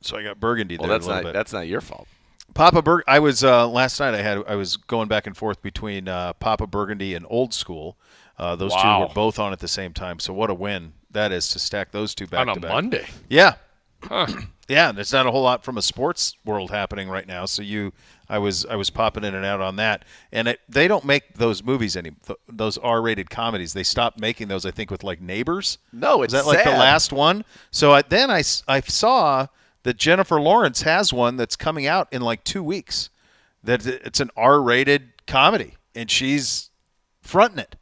So I got Burgundy Well, there that's a little not bit. that's not your fault. Papa Burgundy. I was last night. I was going back and forth between Papa Burgundy and Old School. Those two Wow. were both on at the same time. So what a win that is to stack those two back On to a back. Monday. Yeah, Huh. yeah. There's not a whole lot from a sports world happening right now. So I was popping in and out on that. And they don't make those movies those R-rated comedies. They stopped making those. I think with like Neighbors. No, it's Is that like the sad. last one? So then I saw that Jennifer Lawrence has one that's coming out in like 2 weeks. That it's an R-rated comedy, and she's fronting it.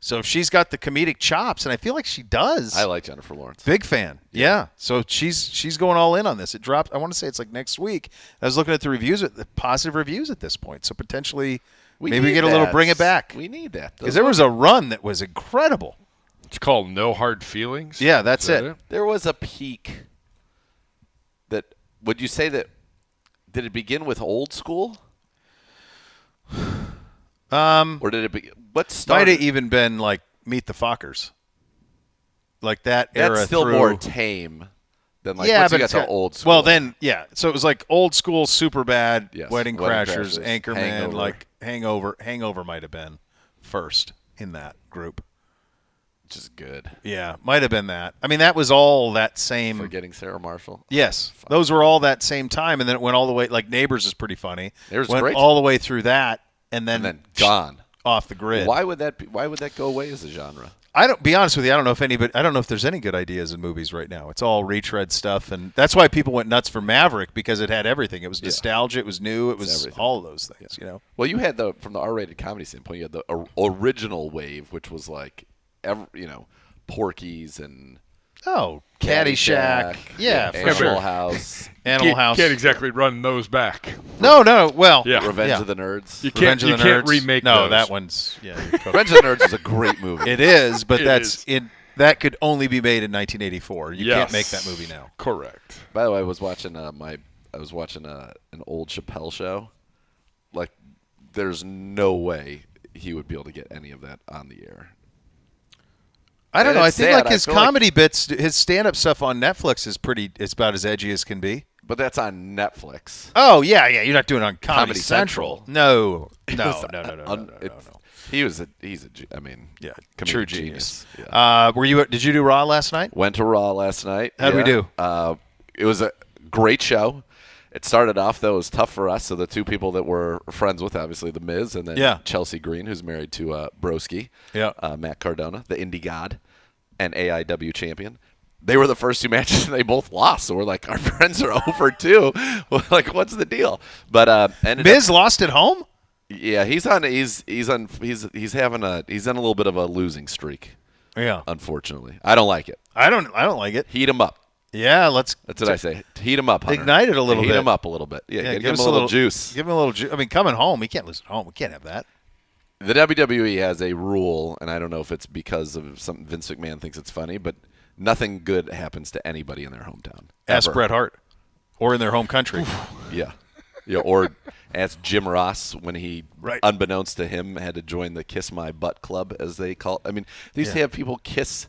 So if she's got the comedic chops, and I feel like she does. I like Jennifer Lawrence. Big fan. Yeah. So she's going all in on this. It dropped. I want to say it's like next week. I was looking at the reviews, the positive reviews at this point. So potentially, maybe we need get a little that. bring it back. We need that. Because there was a run that was incredible. It's called No Hard Feelings. Yeah, that's Is that it. There was a peak. That would you say that? Did it begin with Old School? Or did it be? What Might started? have even been like Meet the Fockers. Like that era. That's still through. more tame than like Yeah, once you but got it's to got- Old School. Well, then, yeah. So it was like Old School, Super Bad, Yes, Wedding Wedding Crashers, Crashers, Anchorman, Hangover. like Hangover. Hangover might have been first in that group. which is good. Yeah, might have been that. I mean, that was all that same. Forgetting Sarah Marshall. Yes, those were all that same time, and then it went all the way. Like Neighbors is pretty funny. Neighbors is went great. all the way through that, and And then gone. off the grid. Why would that be? Why would that go away as a genre? I don't be honest with you. I don't know if there's any good ideas in movies right now. It's all retread stuff, and that's why people went nuts for Maverick because it had everything. It was nostalgia. It was new. It was everything. all of those things. You know. Well, you had from the R-rated comedy standpoint, you had the original wave, which was like, Porky's and Oh, Caddyshack. Yeah, for Animal sure. House, Animal House. Can't exactly run those back. No. Well, Yeah. Revenge of the Nerds. You can't. Revenge of You the can't Nerds. remake No, those. that one's you're cooked. Revenge of the Nerds is a great movie. It is, but It that's is. that could only be made in 1984. You can't Yes. make that movie now. Correct. By the way, I was watching an old Chappelle show. Like, there's no way he would be able to get any of that on the air. I don't know. I It's think sad. like I his feel like- comedy bits, his stand-up stuff on Netflix is about as edgy as can be. But that's on Netflix. Oh yeah. You're not doing it on Comedy, Comedy Central. Central. No. He's a Yeah, comedic true genius. Yeah. Did you do Raw last night? Went to Raw last night. How'd we do? It was a great show. It started off, though, it was tough for us. So the two people that we're friends with, obviously, The Miz and then Yeah. Chelsea Green, who's married to Broski, Yeah. Matt Cardona, the indie god and AIW champion. They were the first two matches, and they both lost. So we're like, our friends are over, too. We're like, what's the deal? But Miz lost at home. yeah, he's on a little bit of a losing streak, Yeah. unfortunately. I don't like it. I don't like it. Heat him up. Yeah. Let's. That's what I say. Heat him up, Hunter. Ignite it a little Heat bit. him up a little bit. Yeah, give him us a little juice. Give him a little juice. I mean, coming home, he can't lose at home. We can't have that. The WWE has a rule, and I don't know if it's because of something Vince McMahon thinks it's funny, but nothing good happens to anybody in their hometown. Ask ever. Bret Hart, or in their home country. Yeah. Or ask Jim Ross when he, Right. unbeknownst to him, had to join the Kiss My Butt Club, as they call it. I mean, they used to have people kiss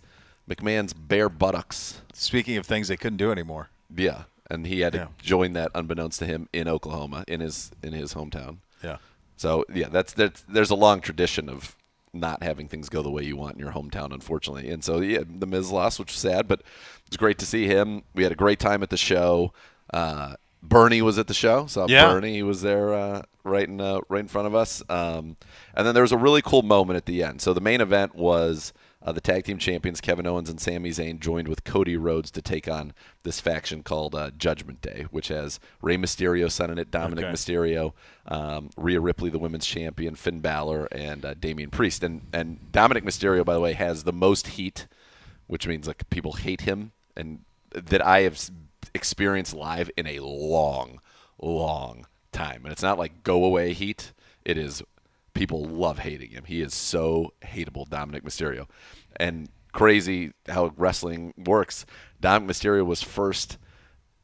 McMahon's bare buttocks. Speaking of things they couldn't do anymore. Yeah. And he had to Yeah. join that, unbeknownst to him, in Oklahoma, in his hometown. Yeah. So yeah, there's a long tradition of not having things go the way you want in your hometown, unfortunately. And so yeah, the Miz lost, which was sad, but it was great to see him. We had a great time at the show. Bernie was at the show, so Yeah. Bernie, he was there right in front of us. And then there was a really cool moment at the end. So the main event was the tag team champions Kevin Owens and Sami Zayn joined with Cody Rhodes to take on this faction called Judgment Day, which has Rey Mysterio son in it, Dominic Okay. Mysterio, Rhea Ripley, the women's champion, Finn Balor, and Damian Priest. And Dominic Mysterio, by the way, has the most heat, which means like people hate him, and that I have experienced live in a long, long time. And it's not like go away heat. It is people love hating him. He is so hateable, Dominic Mysterio. And crazy how wrestling works. Dominic Mysterio was first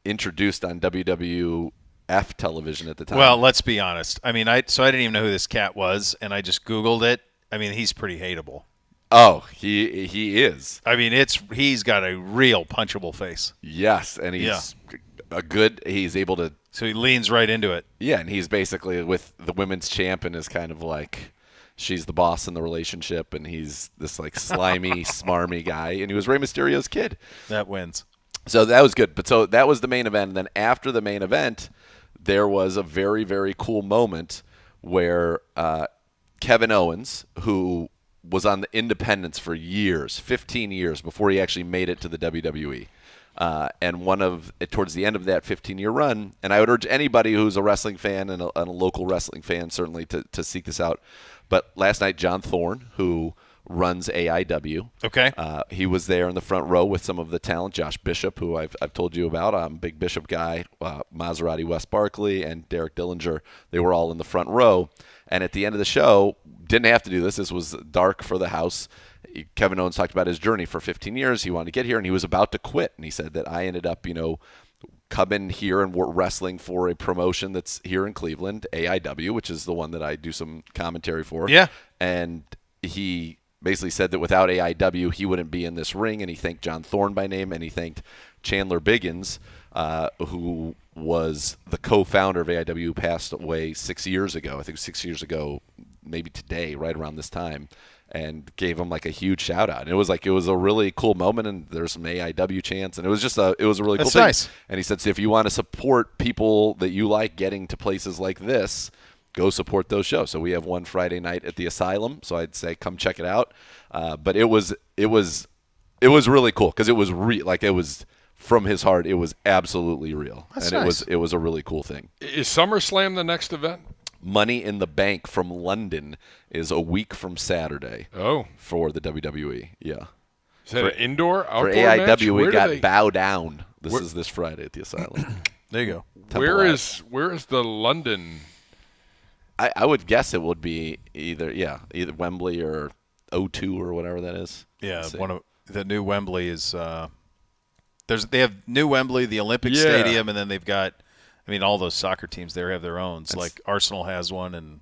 introduced on WWF television at the time. Well, let's be honest. I mean, I didn't even know who this cat was, and I just Googled it. I mean, he's pretty hateable. Oh, he is. I mean, he's got a real punchable face. Yes, and he's he's able to. So he leans right into it. Yeah, and he's basically with the women's champion is kind of like she's the boss in the relationship, and he's this like slimy, smarmy guy, and he was Rey Mysterio's kid. That wins. So that was good. But so that was the main event. And then after the main event, there was a very, very cool moment where Kevin Owens, who was on the independents for years, 15 years before he actually made it to the WWE. And towards the end of that 15-year run, and I would urge anybody who's a wrestling fan and a local wrestling fan certainly to seek this out. But last night, John Thorne, who runs AIW, okay, he was there in the front row with some of the talent. Josh Bishop, who I've told you about, I'm a big Bishop guy. Maserati Wes Barkley and Derek Dillinger, they were all in the front row. And at the end of the show, didn't have to do this. This was dark for the house. Kevin Owens talked about his journey for 15 years. He wanted to get here, and he was about to quit. And he said that I ended up, coming here and wrestling for a promotion that's here in Cleveland, AIW, which is the one that I do some commentary for. Yeah. And he basically said that without AIW, he wouldn't be in this ring. And he thanked John Thorne by name, and he thanked Chandler Biggins, who was the co-founder of AIW, who passed away 6 years ago. I think 6 years ago, maybe today, right around this time, and gave him like a huge shout out. And it was a really cool moment, and there's some AIW chants, and it was a really cool thing. Nice. And he said, so if you want to support people that you like getting to places like this, go support those shows. So we have one Friday night at the Asylum, so I'd say come check it out. But it was really cool because it was it was from his heart. It was absolutely real. That's and nice. it was a really cool thing. Is SummerSlam the next event? Money in the Bank from London is a week from Saturday. Oh, for the WWE, yeah. Is that an indoor, outdoor for AIW, match? we got Bow Down. This is this Friday at the Asylum. There you go. Where is the London? I would guess it would be either Wembley or O2 or whatever that is. Yeah, one of the new Wembley is. They have new Wembley, the Olympic Stadium, and then they've got. I mean, all those soccer teams there have their own. Like Arsenal has one, and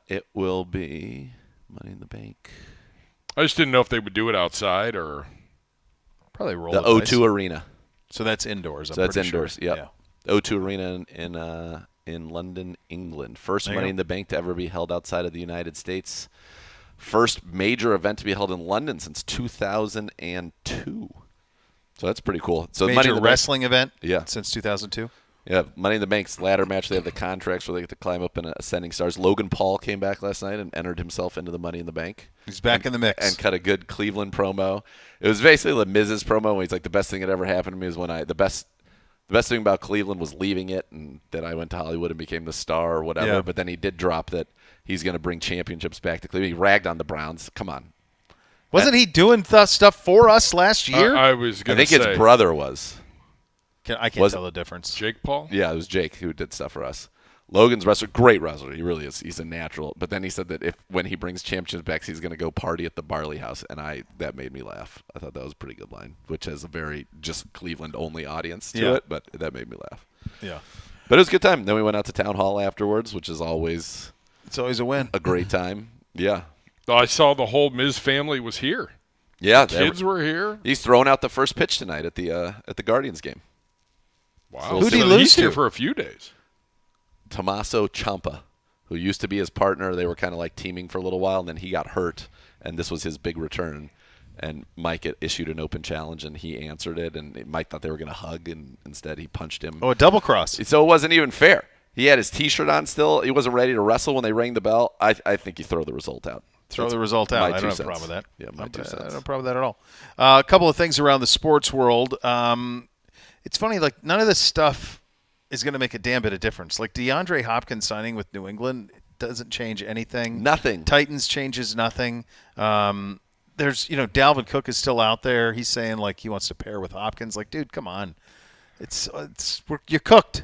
it will be Money in the Bank. I just didn't know if they would do it outside or probably roll the O2 Arena. So that's indoors. So that's indoors. Sure. Yep. Yeah. O2 Arena in London, England. First Money in the Bank to ever be held outside of the United States. First major event to be held in London since 2002. So that's pretty cool. So major Money in the wrestling event. Yeah. Since 2002. Yeah, Money in the Bank's ladder match. They have the contracts where they get to climb up in ascending stars. Logan Paul came back last night and entered himself into the Money in the Bank. He's back in the mix. And cut a good Cleveland promo. It was basically the Miz's promo when he's like, the best thing that ever happened to me is when the best thing about Cleveland was leaving it and that I went to Hollywood and became the star or whatever. Yeah. But then he did drop that he's going to bring championships back to Cleveland. He ragged on the Browns. Come on. Wasn't he doing stuff for us last year? I was going to say. I think his brother was. I can't tell the difference. Jake Paul? Yeah, it was Jake who did stuff for us. Logan's wrestler, great wrestler. He really is. He's a natural. But then he said that when he brings championships back, he's going to go party at the Barley House, and that made me laugh. I thought that was a pretty good line, which has a very just Cleveland-only audience to it, but that made me laugh. Yeah. But it was a good time. Then we went out to Town Hall afterwards, which is always it's always a win. A great time. Yeah. I saw the whole Miz family was here. Yeah, the kids were here. He's throwing out the first pitch tonight at the Guardians game. Wow. Who'd he lose He's to? here for a few days. Tommaso Ciampa, who used to be his partner. They were kind of like teaming for a little while, and then he got hurt, and this was his big return. And Mike issued an open challenge, and he answered it, and Mike thought they were going to hug, and instead he punched him. Oh, a double cross. So it wasn't even fair. He had his T-shirt on still. He wasn't ready to wrestle when they rang the bell. I think you throw the result out. Throw the result out. I don't have a cents. problem with that. Yeah, my 2 cents. I don't have a problem with that at all. A couple of things around the sports world. It's funny, like none of this stuff is going to make a damn bit of difference. Like DeAndre Hopkins signing with New England doesn't change anything. Nothing. Titans changes nothing. There's, Dalvin Cook is still out there. He's saying like he wants to pair with Hopkins. Like, dude, come on. you're cooked.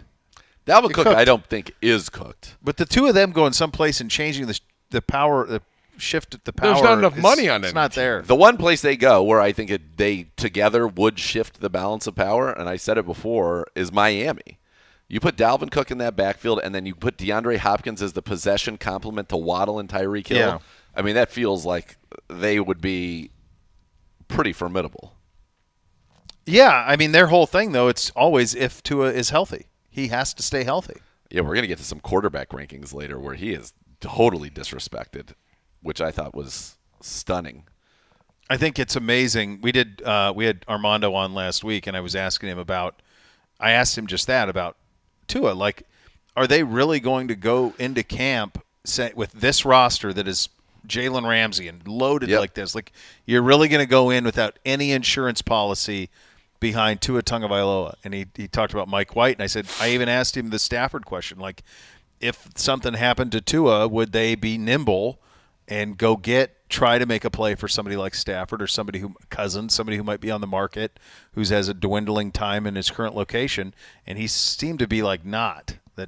Dalvin Cook, cooked. I don't think is cooked. But the two of them going someplace and changing the power, the shift the power. There's not enough money on it. It's not there. The one place they go where I think they together would shift the balance of power, and I said it before, is Miami. You put Dalvin Cook in that backfield, and then you put DeAndre Hopkins as the possession complement to Waddle and Tyreek Hill. Yeah. I mean, that feels like they would be pretty formidable. Yeah, I mean, their whole thing, though, it's always if Tua is healthy. He has to stay healthy. Yeah, we're going to get to some quarterback rankings later where he is totally disrespected, which I thought was stunning. I think it's amazing. We had Armando on last week, and I was asking him I asked him just that about Tua. Like, are they really going to go into camp with this roster that is Jalen Ramsey and loaded like this? Like, you're really going to go in without any insurance policy behind Tua Tagovailoa? And he talked about Mike White, and I even asked him the Stafford question. Like, if something happened to Tua, would they be nimble and try to make a play for somebody like Stafford or somebody who might be on the market, who has a dwindling time in his current location? And he seemed to be like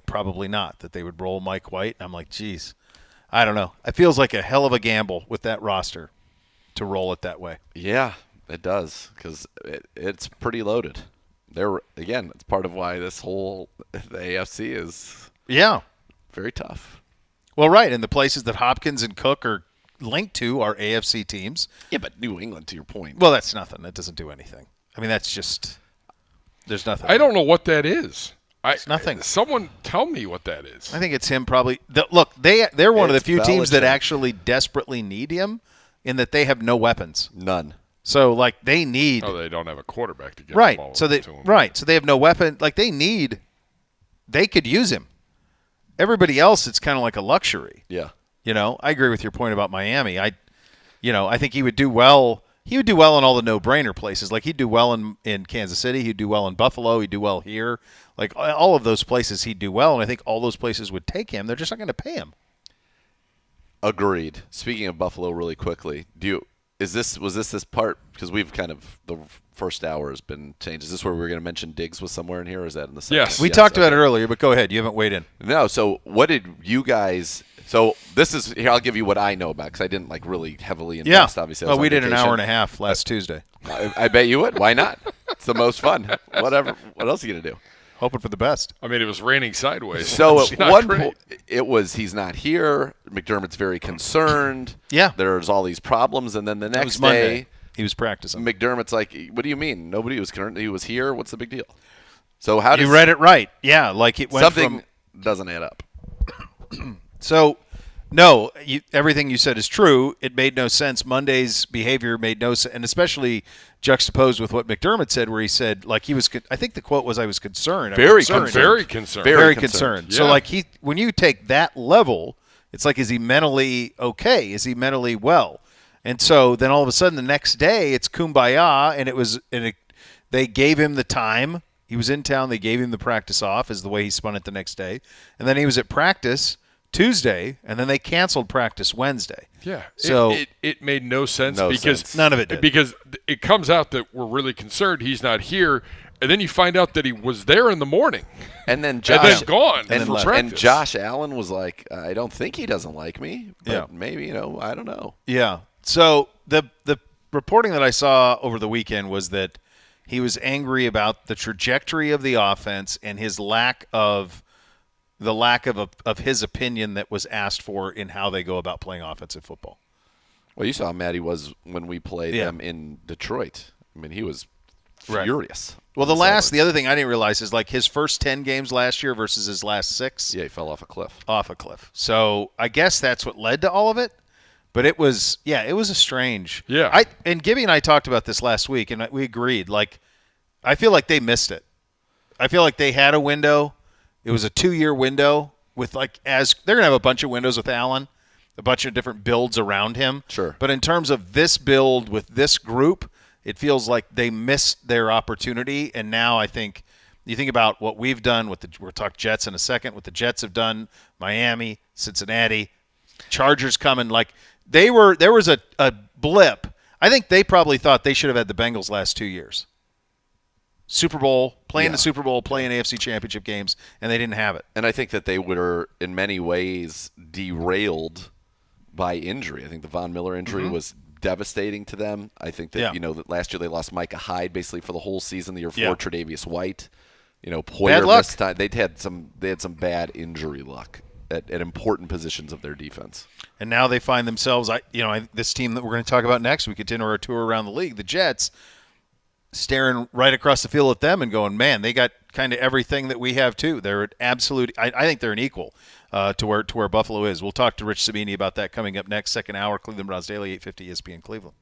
probably not, that they would roll Mike White. And I'm like, geez, I don't know. It feels like a hell of a gamble with that roster to roll it that way. Yeah, it does, because it's pretty loaded. Again, it's part of why the AFC is very tough. Well, right, and the places that Hopkins and Cook are linked to are AFC teams. Yeah, but New England, to your point. Well, that's nothing. That doesn't do anything. I mean, that's just there's nothing. I don't know what that is. It's nothing. Someone tell me what that is. I think it's him probably. Look, they're one of the few teams that Belichick. actually desperately need him in that they have no weapons. None. So, like, they need. Oh, they don't have a quarterback to get right. the ball So to him. So they have no weapon. Like, they could use him. Everybody else, it's kind of like a luxury. Yeah. I agree with your point about Miami. I think he would do well. He would do well in all the no-brainer places. Like, he'd do well in Kansas City. He'd do well in Buffalo. He'd do well here. Like, all of those places he'd do well, and I think all those places would take him. They're just not going to pay him. Agreed. Speaking of Buffalo really quickly, was this part, because we've kind of, the first hour has been changed. Is this where we were going to mention Diggs was somewhere in here, or is that in the second? Yes. We talked about it earlier, but go ahead. You haven't weighed in. No, so what did you guys – so this is – here, I'll give you what I know about, because I didn't really heavily invest, obviously. Well, we did an hour and a half last Tuesday. I bet you would. Why not? It's the most fun. Whatever. What else are you going to do? Hoping for the best. I mean, it was raining sideways. So It's at not one great. point, it was he's not here. McDermott's very concerned. Yeah. There's all these problems, and then the That next was Monday. day, He was practicing. McDermott's like, "What do you mean? Nobody was concerned. He was here. What's the big deal?" So how does You read it right. Yeah, like it went something from doesn't add up? So, no, everything you said is true. It made no sense. Monday's behavior made no sense, and especially juxtaposed with what McDermott said, where he said, like, he was. I think the quote was, "I was concerned." Very concerned. Very concerned. Yeah. So, like, when you take that level, it's like, is he mentally okay? Is he mentally well? And so then all of a sudden the next day it's kumbaya, and they gave him the time. He was in town. They gave him the practice off, is the way he spun it the next day, and then he was at practice Tuesday, and then they canceled practice Wednesday. Yeah. So it made no sense No because sense. None of it did. Because it comes out that we're really concerned he's not here, and then you find out that he was there in the morning And then and Josh then gone then for left. practice. and Josh Allen was like, "I don't think he doesn't like me, but Yeah. maybe I don't know." Yeah. So the reporting that I saw over the weekend was that he was angry about the trajectory of the offense and his lack of his opinion that was asked for in how they go about playing offensive football. Well, you saw how mad he was when we played them in Detroit. I mean, he was furious. Well, the other thing I didn't realize is, like, his first 10 games last year versus his last 6. Yeah, he fell off a cliff. Off a cliff. So I guess that's what led to all of it. But it was a strange. Yeah. And Gibby and I talked about this last week, and we agreed. Like, I feel like they missed it. I feel like they had a window. It was a 2-year window with, like, as they're going to have a bunch of windows with Allen, a bunch of different builds around him. Sure. But in terms of this build with this group, it feels like they missed their opportunity. And now I think you think about what we've done we'll talk Jets in a second, what the Jets have done, Miami, Cincinnati, Chargers coming. Like, there was a blip. I think they probably thought they should have had the Bengals last 2 years. Super Bowl, playing Yeah. the Super Bowl, playing AFC Championship games, and they didn't have it. And I think that they were, in many ways, derailed by injury. I think the Von Miller injury was devastating to them. I think that, Yeah. that last year they lost Micah Hyde basically for the whole season. The year before, Yeah. Tre'Davious White. Bad Poyer luck. missed time. They had some bad injury luck at important positions of their defense. And now they find themselves, this team that we're going to talk about next, we continue our tour around the league, the Jets, staring right across the field at them and going, man, they got kind of everything that we have too. They're at absolute. I think they're an equal to where Buffalo is. We'll talk to Rich Cimini about that coming up next. Second hour, Cleveland Browns Daily, 850 ESPN Cleveland.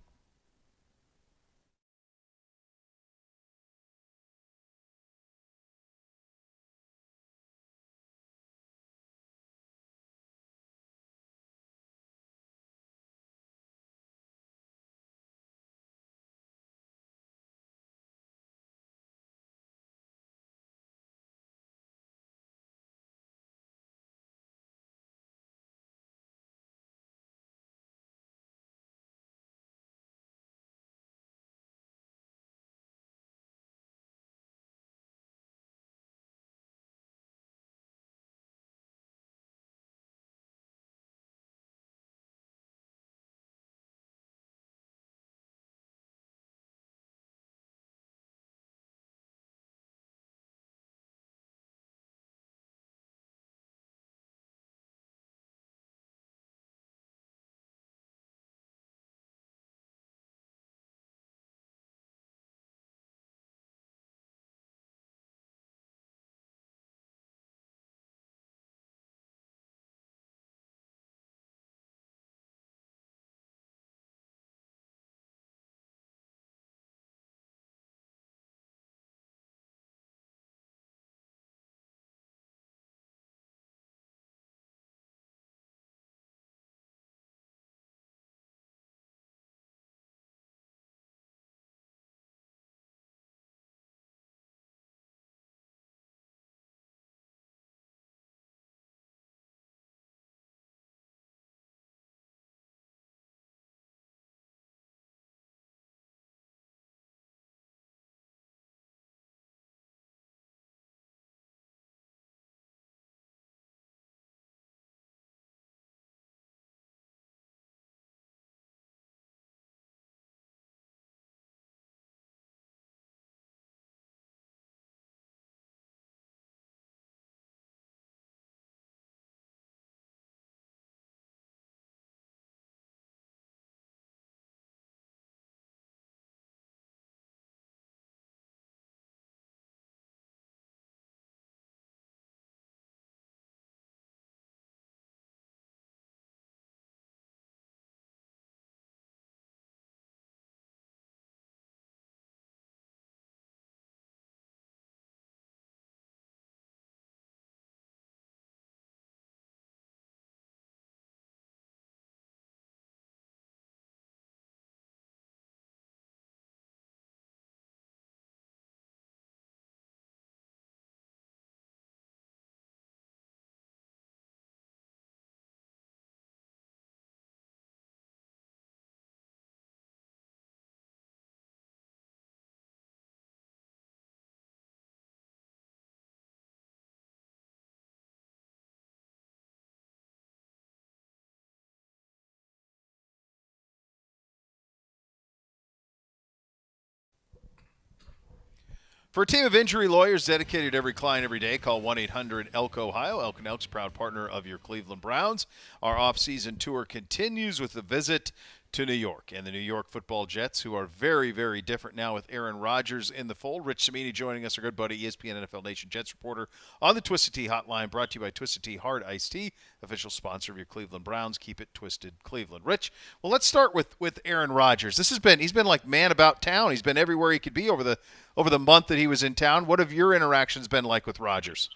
For a team of injury lawyers dedicated to every client every day, call 1-800-ELK-OHIO. Elk & Elk's proud partner of your Cleveland Browns. Our off-season tour continues with a visit to New York and the New York Football Jets, who are very, very different now with Aaron Rodgers in the fold. Rich Cimini joining us, our good buddy, ESPN NFL Nation Jets reporter on the Twisted Tea Hotline, brought to you by Twisted Tea Hard Iced Tea, official sponsor of your Cleveland Browns. Keep it twisted, Cleveland. Rich, well, let's start with Aaron Rodgers. He's been like man about town. He's been everywhere he could be over the month that he was in town. What have your interactions been like with Rodgers?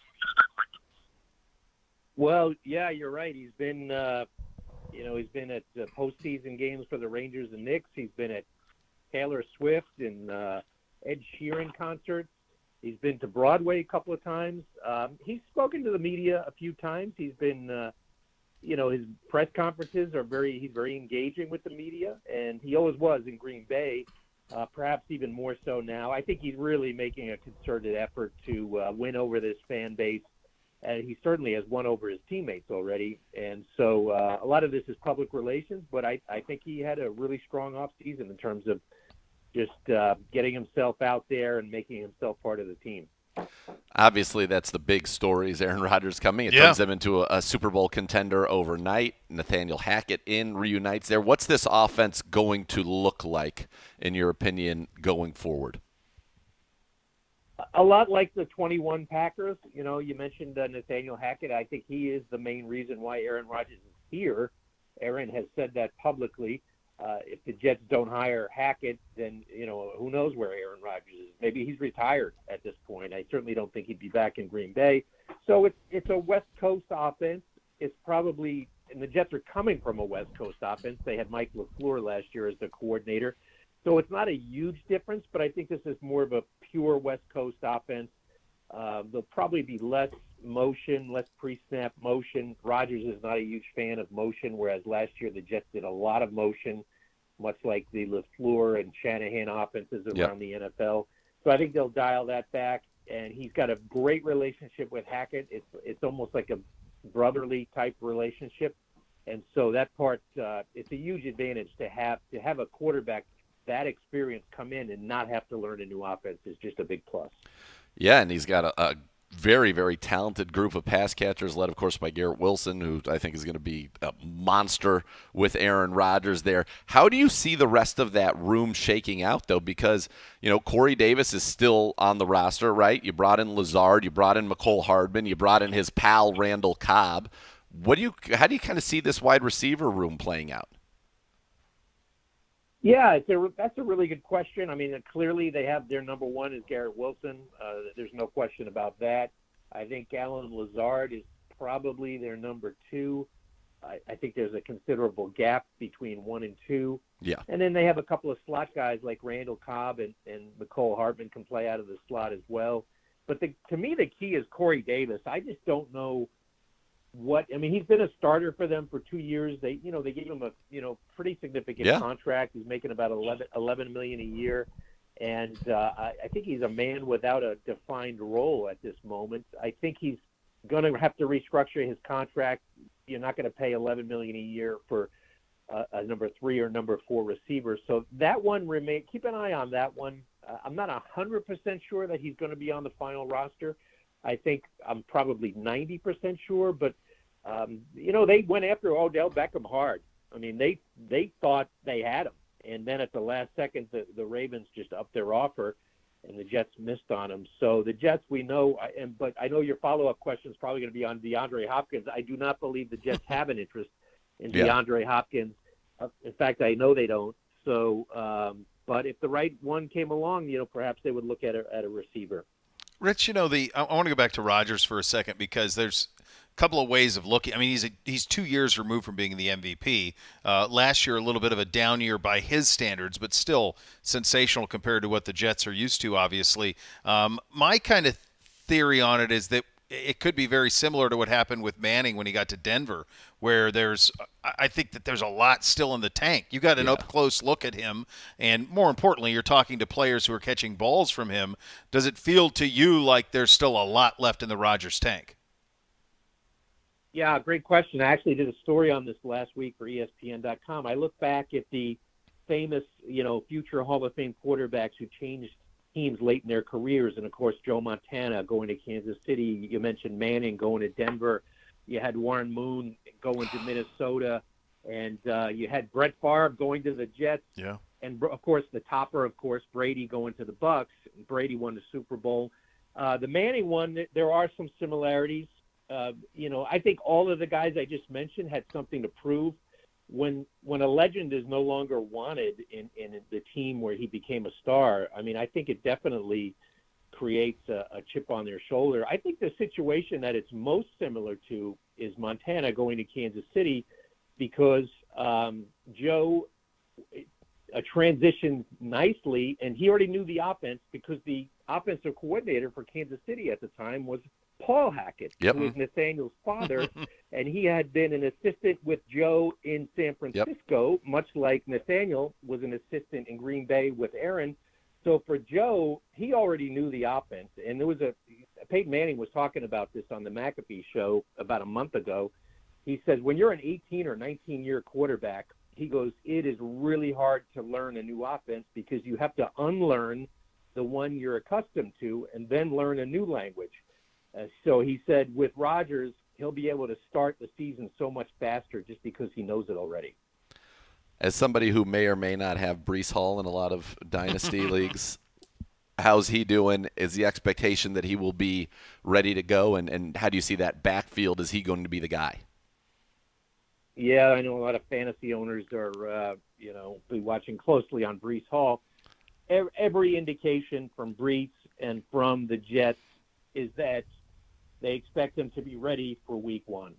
Well, yeah, you're right. He's been he's been at postseason games for the Rangers and Knicks. He's been at Taylor Swift and Ed Sheeran concerts. He's been to Broadway a couple of times. He's spoken to the media a few times. He's been, his press conferences he's very engaging with the media, and he always was in Green Bay. perhaps even more so now. I think he's really making a concerted effort to win over this fan base. And he certainly has won over his teammates already. And so a lot of this is public relations, but I think he had a really strong offseason in terms of just getting himself out there and making himself part of the team. Obviously, that's the big story is Aaron Rodgers coming. It turns them into a Super Bowl contender overnight. Nathaniel Hackett reunites there. What's this offense going to look like, in your opinion, going forward? A lot like the 21 Packers. You know, you mentioned Nathaniel Hackett. I think he is the main reason why Aaron Rodgers is here. Aaron has said that publicly. If the Jets don't hire Hackett, then, you know, who knows where Aaron Rodgers is. Maybe he's retired at this point. I certainly don't think he'd be back in Green Bay. So it's a West Coast offense. It's probably – and the Jets are coming from a West Coast offense. They had Mike LaFleur last year as the coordinator. So it's not a huge difference, but I think this is more of a pure West Coast offense. There'll probably be less motion, less pre-snap motion. Rodgers is not a huge fan of motion, whereas last year the Jets did a lot of motion, much like the LaFleur and Shanahan offenses around the NFL. So I think they'll dial that back, and he's got a great relationship with Hackett. It's almost like a brotherly type relationship, and so that part it's a huge advantage to have a quarterback that experience come in and not have to learn a new offense is just a big plus. Yeah, and he's got a very, very talented group of pass catchers, led, of course, by Garrett Wilson, who I think is going to be a monster with Aaron Rodgers there. How do you see the rest of that room shaking out, though? Because, you know, Corey Davis is still on the roster, right? You brought in Lazard, you brought in McCole Hardman, you brought in his pal Randall Cobb. How do you kind of see this wide receiver room playing out? Yeah, that's a really good question. I mean, clearly they have their number one is Garrett Wilson. There's no question about that. I think Allen Lazard is probably their number two. I think there's a considerable gap between 1 and 2. Yeah. And then they have a couple of slot guys like Randall Cobb and McCole Hardman can play out of the slot as well. But to me, the key is Corey Davis. I just don't know he's been a starter for them for 2 years. They gave him a pretty significant contract. He's making about $11 million a year, and I think he's a man without a defined role at this moment. I think he's going to have to restructure his contract. You're not going to pay $11 million a year for a number 3 or number 4 receiver. So that one keep an eye on that one. I'm not 100% sure that he's going to be on the final roster. I think I'm probably 90% sure, but they went after Odell Beckham hard. I mean, they thought they had him, and then at the last second, the Ravens just upped their offer, and the Jets missed on him. So the Jets, we know, but I know your follow-up question is probably going to be on DeAndre Hopkins. I do not believe the Jets have an interest in DeAndre Hopkins. In fact, I know they don't. So, but if the right one came along, perhaps they would look at a receiver. Rich, I want to go back to Rodgers for a second because there's a couple of ways of looking. I mean, he's 2 years removed from being the MVP. Last year, a little bit of a down year by his standards, but still sensational compared to what the Jets are used to, obviously. My kind of theory on it is that it could be very similar to what happened with Manning when he got to Denver, where I think that there's a lot still in the tank. You got an up-close look at him, and more importantly, you're talking to players who are catching balls from him. Does it feel to you like there's still a lot left in the Rodgers tank? Yeah, great question. I actually did a story on this last week for ESPN.com. I look back at the famous, future Hall of Fame quarterbacks who changed teams late in their careers, and of course Joe Montana going to Kansas City. You mentioned Manning going to Denver. You had Warren Moon going to Minnesota, and you had Brett Favre going to the Jets. Yeah. And of course the topper, Brady going to the Bucks. Brady won the Super Bowl. The Manning one, there are some similarities. I think all of the guys I just mentioned had something to prove. When a legend is no longer wanted in the team where he became a star, I mean, I think it definitely creates a chip on their shoulder. I think the situation that it's most similar to is Montana going to Kansas City because Joe, transitioned nicely, and he already knew the offense because the offensive coordinator for Kansas City at the time was Paul Hackett, Yep. who was Nathaniel's father, and he had been an assistant with Joe in San Francisco, much like Nathaniel was an assistant in Green Bay with Aaron. So for Joe, he already knew the offense, and there was Peyton Manning was talking about this on the McAfee show about a month ago. He says when you're an 18 or 19-year quarterback, he goes, it is really hard to learn a new offense because you have to unlearn the one you're accustomed to and then learn a new language. So he said with Rodgers, he'll be able to start the season so much faster just because he knows it already. As somebody who may or may not have Breece Hall in a lot of dynasty leagues, how's he doing? Is the expectation that he will be ready to go? And how do you see that backfield? Is he going to be the guy? Yeah, I know a lot of fantasy owners are, be watching closely on Breece Hall. Every indication from Breece and from the Jets is that they expect him to be ready for Week 1.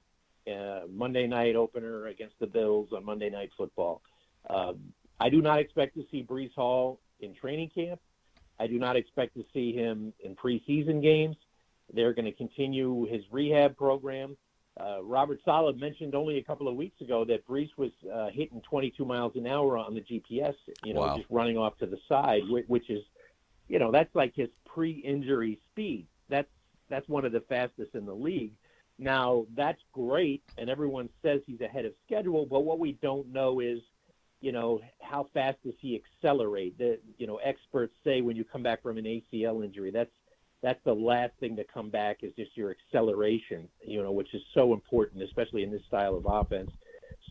Monday night opener against the Bills on Monday Night Football. I do not expect to see Breece Hall in training camp. I do not expect to see him in preseason games. They're going to continue his rehab program. Robert Saleh mentioned only a couple of weeks ago that Breece was hitting 22 miles an hour on the GPS, Wow. just running off to the side, which is, that's like his pre-injury speed. That's one of the fastest in the league. Now, that's great, and everyone says he's ahead of schedule, but what we don't know is, how fast does he accelerate? Experts say when you come back from an ACL injury, that's the last thing to come back is just your acceleration, which is so important, especially in this style of offense.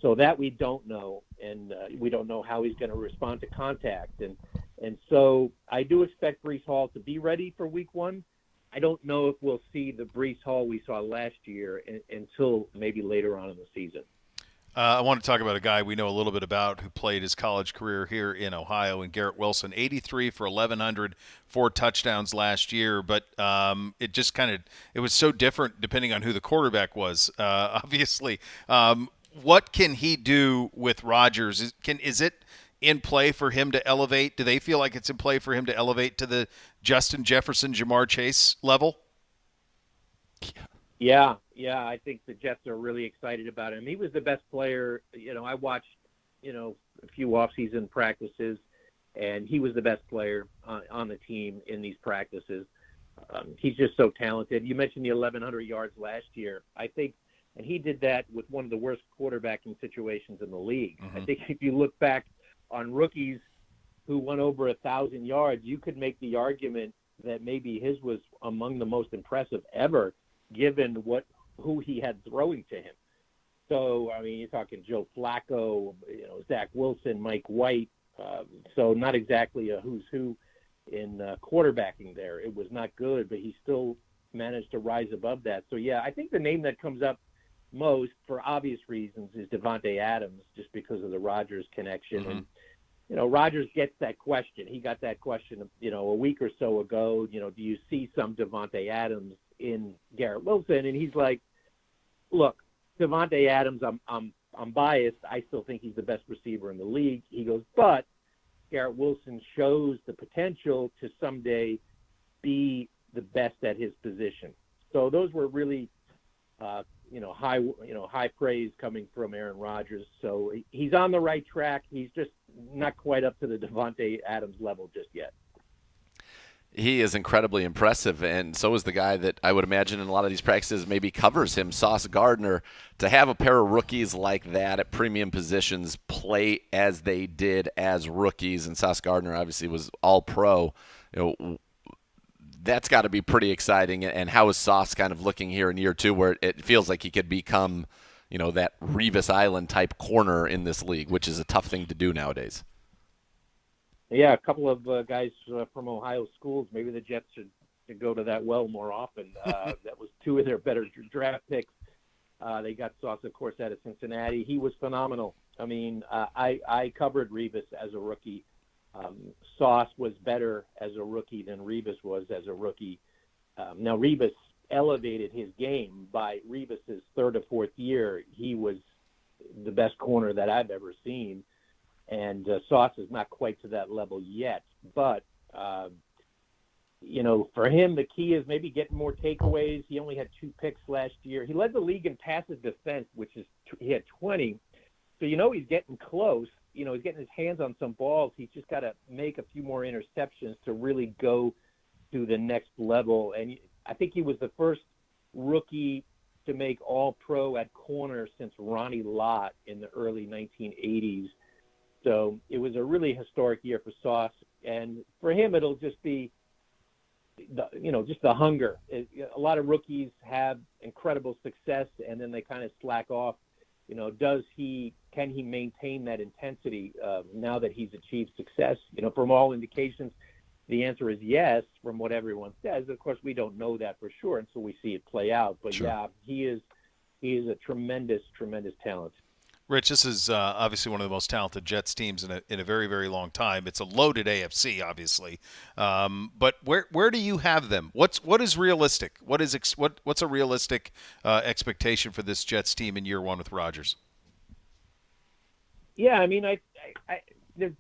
So that we don't know, and we don't know how he's going to respond to contact. And so I do expect Breece Hall to be ready for Week 1. I don't know if we'll see the Breece Hall we saw last year until maybe later on in the season. I want to talk about a guy we know a little bit about who played his college career here in Ohio, and Garrett Wilson, 83 for 1,100, 4 touchdowns last year. But it just it was so different depending on who the quarterback was, obviously. What can he do with Rodgers? Is it in play for him to elevate? Do they feel like it's in play for him to elevate to the Justin Jefferson, Jamar Chase level? Yeah, I think the Jets are really excited about him. He was the best player. I watched, a few off-season practices, and he was the best player on the team in these practices. He's just so talented. You mentioned the 1,100 yards last year. I think, and he did that with one of the worst quarterbacking situations in the league. Mm-hmm. I think if you look back on rookies who went over 1,000 yards, you could make the argument that maybe his was among the most impressive ever, given who he had throwing to him. So, I mean, you're talking Joe Flacco, Zach Wilson, Mike White. So not exactly a who's who in quarterbacking there. It was not good, but he still managed to rise above that. So, yeah, I think the name that comes up most, for obvious reasons, is Devontae Adams, just because of the Rodgers connection. Mm-hmm. And, Rodgers gets that question. He got that question, a week or so ago. Do you see some Devontae Adams in Garrett Wilson? And he's like, look, Devontae Adams, I'm biased. I still think he's the best receiver in the league. He goes, but Garrett Wilson shows the potential to someday be the best at his position. So those were really, high praise coming from Aaron Rodgers. So he's on the right track. He's just not quite up to the Devontae Adams level just yet. He is incredibly impressive, and so is the guy that I would imagine in a lot of these practices maybe covers him, Sauce Gardner. To have a pair of rookies like that at premium positions play as they did as rookies, and Sauce Gardner obviously was all-pro, that's got to be pretty exciting. And how is Sauce kind of looking here in year 2 where it feels like he could become, that Revis Island-type corner in this league, which is a tough thing to do nowadays? Yeah, a couple of guys from Ohio schools. Maybe the Jets should go to that well more often. That was 2 of their better draft picks. They got Sauce, of course, out of Cincinnati. He was phenomenal. I mean, I covered Revis as a rookie. Sauce was better as a rookie than Revis was as a rookie. Now, Revis elevated his game. By Revis's 3rd or 4th year, he was the best corner that I've ever seen. and Sauce is not quite to that level yet. But for him, the key is maybe getting more takeaways. He only had 2 picks last year. He led the league in passes defense, which is he had 20. So he's getting close. He's getting his hands on some balls. He's just got to make a few more interceptions to really go to the next level. And I think he was the first rookie to make All-Pro at corner since Ronnie Lott in the early 1980s. So it was a really historic year for Sauce. And for him, it'll just be just the hunger. A lot of rookies have incredible success, and then they kind of slack off. Can he maintain that intensity now that he's achieved success? From all indications, the answer is yes, from what everyone says. Of course, we don't know that for sure until we see it play out. But sure. Yeah, he is a tremendous, tremendous talent. Rich, this is obviously one of the most talented Jets teams in a very, very long time. It's a loaded AFC, obviously, but where do you have them? What is realistic? What's a realistic expectation for this Jets team in year one with Rodgers? Yeah, I mean,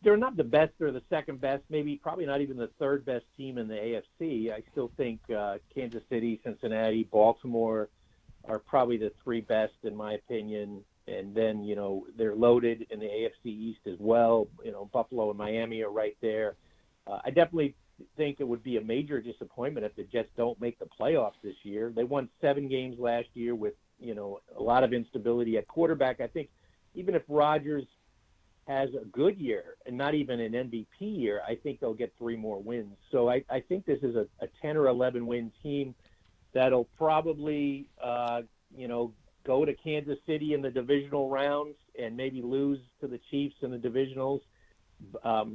they're not the best. They're the second best, probably not even the third best team in the AFC. I still think Kansas City, Cincinnati, Baltimore are probably the 3 best in my opinion. And then, they're loaded in the AFC East as well. Buffalo and Miami are right there. I definitely think it would be a major disappointment if the Jets don't make the playoffs this year. They won 7 games last year with, a lot of instability at quarterback. I think even if Rodgers has a good year and not even an MVP year, I think they'll get 3 more wins. So I think this is a 10 or 11 win team that'll probably, go to Kansas City in the divisional rounds and maybe lose to the Chiefs in the divisionals,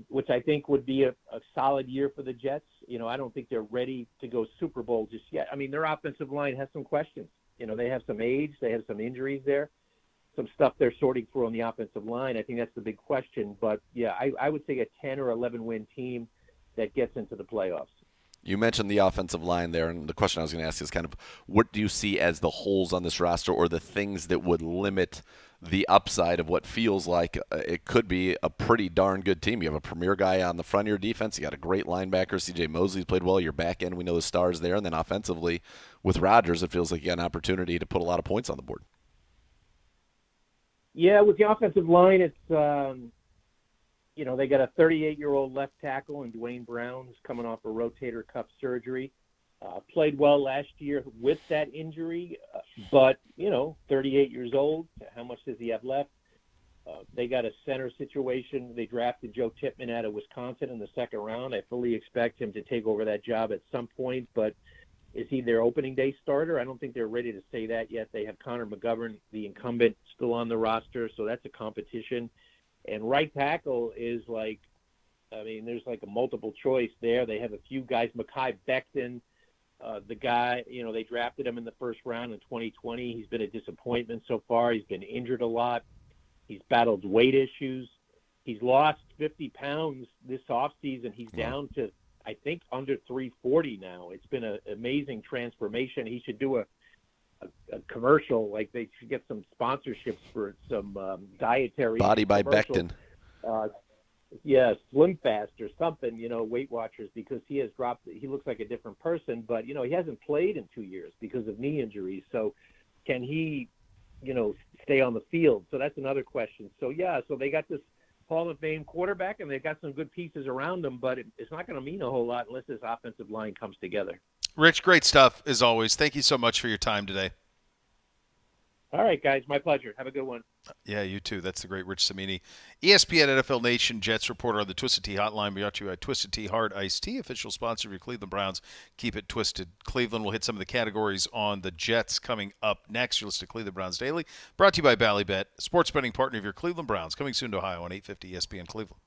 which I think would be a solid year for the Jets. I don't think they're ready to go Super Bowl just yet. I mean, their offensive line has some questions. They have some age, they have some injuries there, some stuff they're sorting through on the offensive line. I think that's the big question. But, yeah, I would say a 10 or 11 win team that gets into the playoffs. You mentioned the offensive line there, and the question I was going to ask is kind of what do you see as the holes on this roster or the things that would limit the upside of what feels like it could be a pretty darn good team? You have a premier guy on the front of your defense. You got a great linebacker. C.J. Mosley's played well. Your back end, we know the stars there. And then offensively, with Rodgers, it feels like you got an opportunity to put a lot of points on the board. Yeah, with the offensive line, it's they got a 38-year-old left tackle in Dwayne Brown who's coming off a rotator cuff surgery. Played well last year with that injury, but 38 years old. How much does he have left? They got a center situation. They drafted Joe Tippmann out of Wisconsin in the 2nd round. I fully expect him to take over that job at some point, but is he their opening day starter? I don't think they're ready to say that yet. They have Connor McGovern, the incumbent, still on the roster, so that's a competition. And right tackle is there's a multiple choice there. They have a few guys. Mekhi Becton, the guy, they drafted him in the 1st round in 2020. He's been a disappointment so far. He's been injured a lot. He's battled weight issues. He's lost 50 pounds this offseason. He's down to, I think, under 340 now. It's been an amazing transformation. He should do a commercial, like they should get some sponsorships for some dietary Body by Becton. Slim Fast or something, Weight Watchers, because he has dropped. He looks like a different person, but he hasn't played in 2 years because of knee injuries. So can he, stay on the field? So that's another question. So so they got this Hall of Fame quarterback and they've got some good pieces around him, but it's not going to mean a whole lot unless this offensive line comes together. Rich, great stuff as always. Thank you so much for your time today. All right, guys. My pleasure. Have a good one. Yeah, you too. That's the great Rich Cimini. ESPN NFL Nation Jets reporter on the Twisted Tea Hotline. Brought to you by Twisted Tea Hard Iced Tea, official sponsor of your Cleveland Browns. Keep it twisted. Cleveland will hit some of the categories on the Jets coming up next. You're listening to Cleveland Browns Daily. Brought to you by Ballybet, sports betting partner of your Cleveland Browns. Coming soon to Ohio on 850 ESPN Cleveland.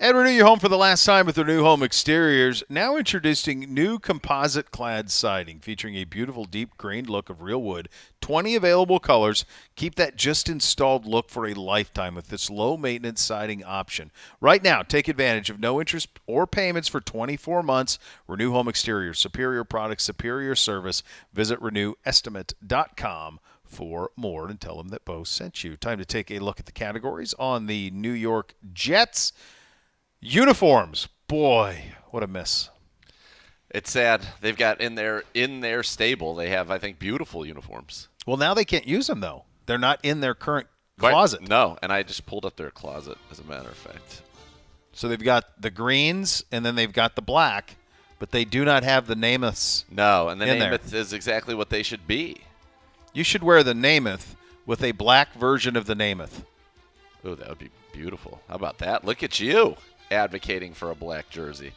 And renew your home for the last time with Renew Home Exteriors. Now introducing new composite clad siding featuring a beautiful deep grained look of real wood. 20 available colors. Keep that just installed look for a lifetime with this low maintenance siding option. Right now, take advantage of no interest or payments for 24 months. Renew Home Exteriors. Superior products, superior service. Visit renewestimate.com for more and tell them that Beau sent you. Time to take a look at the categories on the New York Jets. Uniforms, boy, what a miss. It's sad. They've got in their stable. They have, I think, beautiful uniforms. Well, now they can't use them though. They're not in their current closet. No, and I just pulled up their closet, as a matter of fact. So they've got the greens and then they've got the black, but they do not have the Namaths. No, and the in Namath there. is exactly what they should be. You should wear the Namath with a black version of the Namath. Oh, that would be beautiful. How about that? Look at you advocating for a black jersey.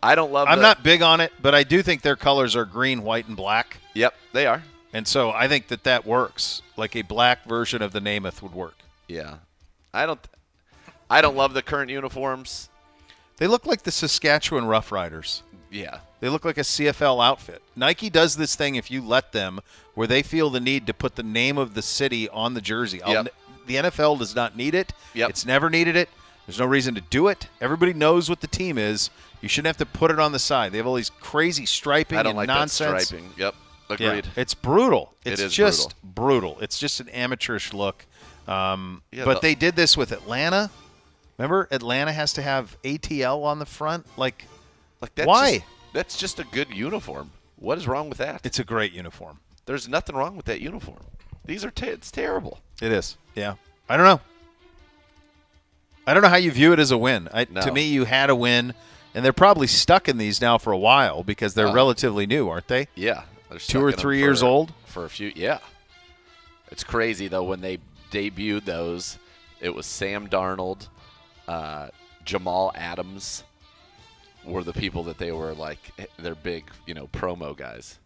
I don't love I'm not big on it, but I do think their colors are green, white, and black. Yep, they are. And so I think that works. Like a black version of the Namath would work. Yeah. I don't love the current uniforms. They look like the Saskatchewan Roughriders. Yeah. They look like a CFL outfit. Nike does this thing, if you let them, where they feel the need to put the name of the city on the jersey. Yep. The NFL does not need it. Yep. It's never needed it. There's no reason to do it. Everybody knows what the team is. You shouldn't have to put it on the side. They have all these crazy striping I don't and like nonsense. that striping. Yep, agreed. Yeah, it's brutal. It It's is just brutal. It's just an amateurish look. But they did this with Atlanta. Remember, Atlanta has to have ATL on the front. Like that's why? That's just a good uniform. What is wrong with that? It's a great uniform. There's nothing wrong with that uniform. These are it's terrible. It is. Yeah. I don't know. I don't know how you view it as a win. No. To me, you had a win, and they're probably stuck in these now for a while because they're relatively new, aren't they? Yeah. They're 2 or 3 years old? For a few, yeah. It's crazy, though, when they debuted those, it was Sam Darnold, Jamal Adams were the people that they were like, they're big, promo guys.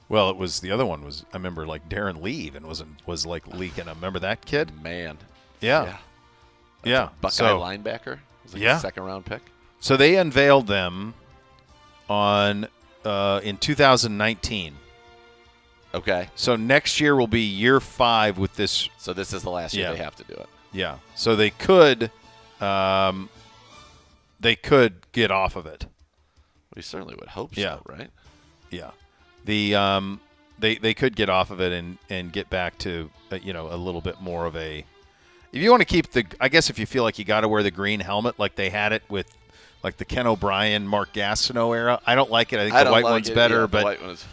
Well, it was the other one was, I remember, like Darren Lee even was like leaking them. Remember that kid? Man. Yeah. Yeah. Buckeye linebacker. It was like a second-round pick. So they unveiled them on in 2019. Okay. So next year will be year 5 with this. So this is the last year they have to do it. Yeah. So they could get off of it. We certainly would hope Yeah. so, right? Yeah. They could get off of it and get back to a little bit more of a. If you want to keep I guess if you feel like you got to wear the green helmet like they had it with like the Ken O'Brien, Mark Gastineau era. I don't like it. I think the white one's better, yeah, but the white one is.